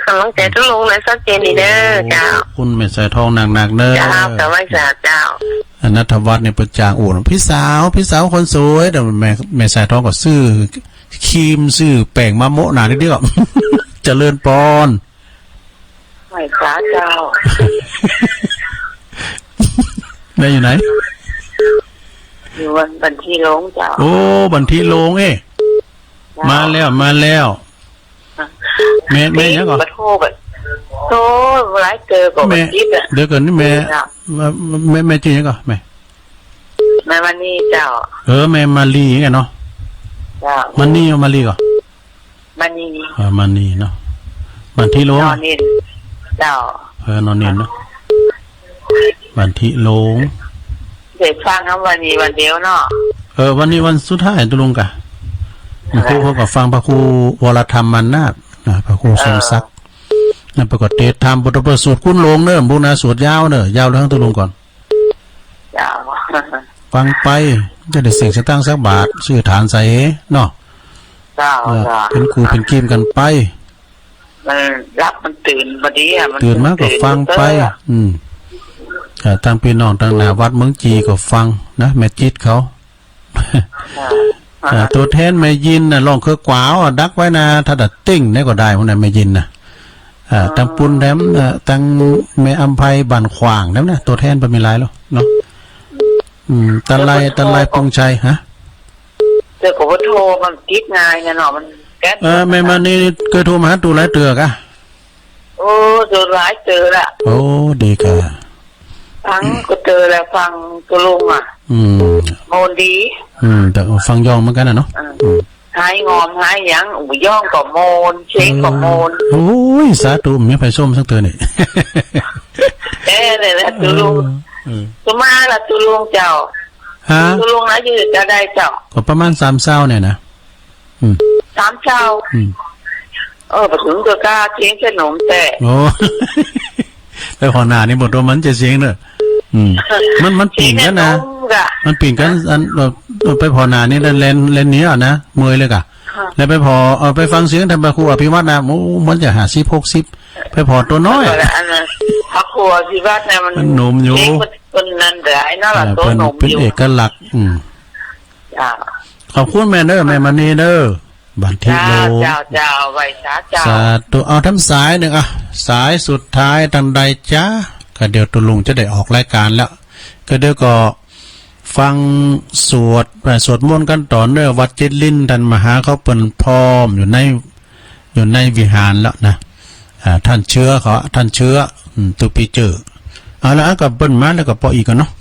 [SPEAKER 3] กำลังใจทุกลงเลยสักเจนดีเด้อเจ้า
[SPEAKER 1] คุณแม่สายทองหนักๆเด้อ
[SPEAKER 3] เจ้าแต่ว่าเจ้า
[SPEAKER 1] นัทวัฒน์เนี่ยประจางอู่พี่สาวคนสวยแต่แม่สายทองก็ซื้อครีมซื้อแป้งมาโมะหนานิดเดียวเจริญปอน
[SPEAKER 3] ไม่ฟ้าเจ้า
[SPEAKER 1] แม่อยู่ไหน
[SPEAKER 3] อยู่บันทีลงเจ้า
[SPEAKER 1] บันทีลงมาแล้วแม่ยังก่อน
[SPEAKER 3] โตหลายเจอก่อน
[SPEAKER 1] เดี๋ยวก่อนนี่แม่ชื่อยังก่อนแม่
[SPEAKER 3] มานี่เจ้า
[SPEAKER 1] แม่มาลีไงเนาะมันนี่มาลีก่อน
[SPEAKER 3] มันนี่
[SPEAKER 1] เนาะบันทีลง
[SPEAKER 3] นอนนี่เจ้าน
[SPEAKER 1] อนนี่เนาะบันทีลง
[SPEAKER 3] เด็กฟังครับวันนี้วันเดียวเนาะ
[SPEAKER 1] วันนี้วันสุดท้ายตุลุงกะครูเขาก็ฟังพระครูวรธรรมมันนาฏพระครูสมศักดิ์นั่นประกอบเทศธรรมบทประสูตรคุ้นลงเนอะบุญนาสวดยาวเนอะยาวทั้งตุลุงก่อน
[SPEAKER 3] ยาว
[SPEAKER 1] ฟังไปจะได้เสียงสตั้งสักบาทชื่อฐานใส่เนาะเป็นครูเป็นกีมกันไป
[SPEAKER 3] มันรับมันตื่นพอดีมัน
[SPEAKER 1] ตื่นมากก็ฟังไปทางพี่น้องทางนาวัดเมืองจีก็ฟังนะแม่จิตเขาตัวแทนแม่ยินน่ะลองคือกวาวดักไว้นะถ้าดัดติ้งได้ก็ได้พวกนั้นแม่ยินนะตังปุนแถมตังแม่อัมไพบันขวางแล้วนะตัวแทนเป็นมีหลายแล้วเนาะตะไลปงชัยฮะ
[SPEAKER 3] เจอกับว่าโทรมันคิดง่ายไงเนาะมันแก๊ส
[SPEAKER 1] แม่มานี่เคยโทรมาหาตัวหลายเตือกะ
[SPEAKER 3] เจอหลายเจอละ
[SPEAKER 1] ดีกะ
[SPEAKER 3] ฟังก็เจอแล้วฟังตัวลุงอ่ะโมนดี
[SPEAKER 1] แต่ฟังย่องเหมือนกันนะเนาะ
[SPEAKER 3] หายงอมหายยังย่องกับโมนเช็คกับโมน
[SPEAKER 1] โอ้ยสาธุมีไฟส้มสักเตือนนี่
[SPEAKER 3] เลยนะตัวลุงตัวมาละตัวลุงเจ้าตัวลุงนะยืดจะได้เจ้า
[SPEAKER 1] ก็ประมาณ3 เช้าเนี่ยนะ
[SPEAKER 3] 3 เช้าไปถึงตัวกล้าเชียงขนมแต่
[SPEAKER 1] ไปขอหน้านี่หมดตัวมันจะเสียงเนอะมันปีนกันนะมันปีนกันอันไปพอหน้านี่เล่นนี้อ่ะนะมวยเลยกะแล้วไปพอไปฟังเสียงทำไปครูอภิวัตนะมันจะ50-60ไปพอตัวน้อย
[SPEAKER 3] พระครูอภิวัตเนี่ยมัน
[SPEAKER 1] หนุ่มอยู่
[SPEAKER 3] เป็นนั่นแต่ไอ้นั่นแหละตัวหนุ่ม
[SPEAKER 1] เป็นเอกลักษณ์ขอบคุณแม่เด้อแม่มณีเด้อบันทิโล
[SPEAKER 3] เจ้าไว้เจ้า
[SPEAKER 1] สาธุเอาทั้งสายหนึ่งสายสุดท้ายทางใดจ้าก็เดี๋ยวตุลุงจะได้ออกรายการแล้วก็เดี๋ยวก็ ฟังสวดมนต์กันต่อเนื่องวัดจิตลิ้นท่านมหาเขาเปิ่นพร้อมอยู่ในวิหารแล้วนะท่านเชื้อตุปีเจอเอาละกับเปิ้นมาแล้วก็ปออีกกันเนาะ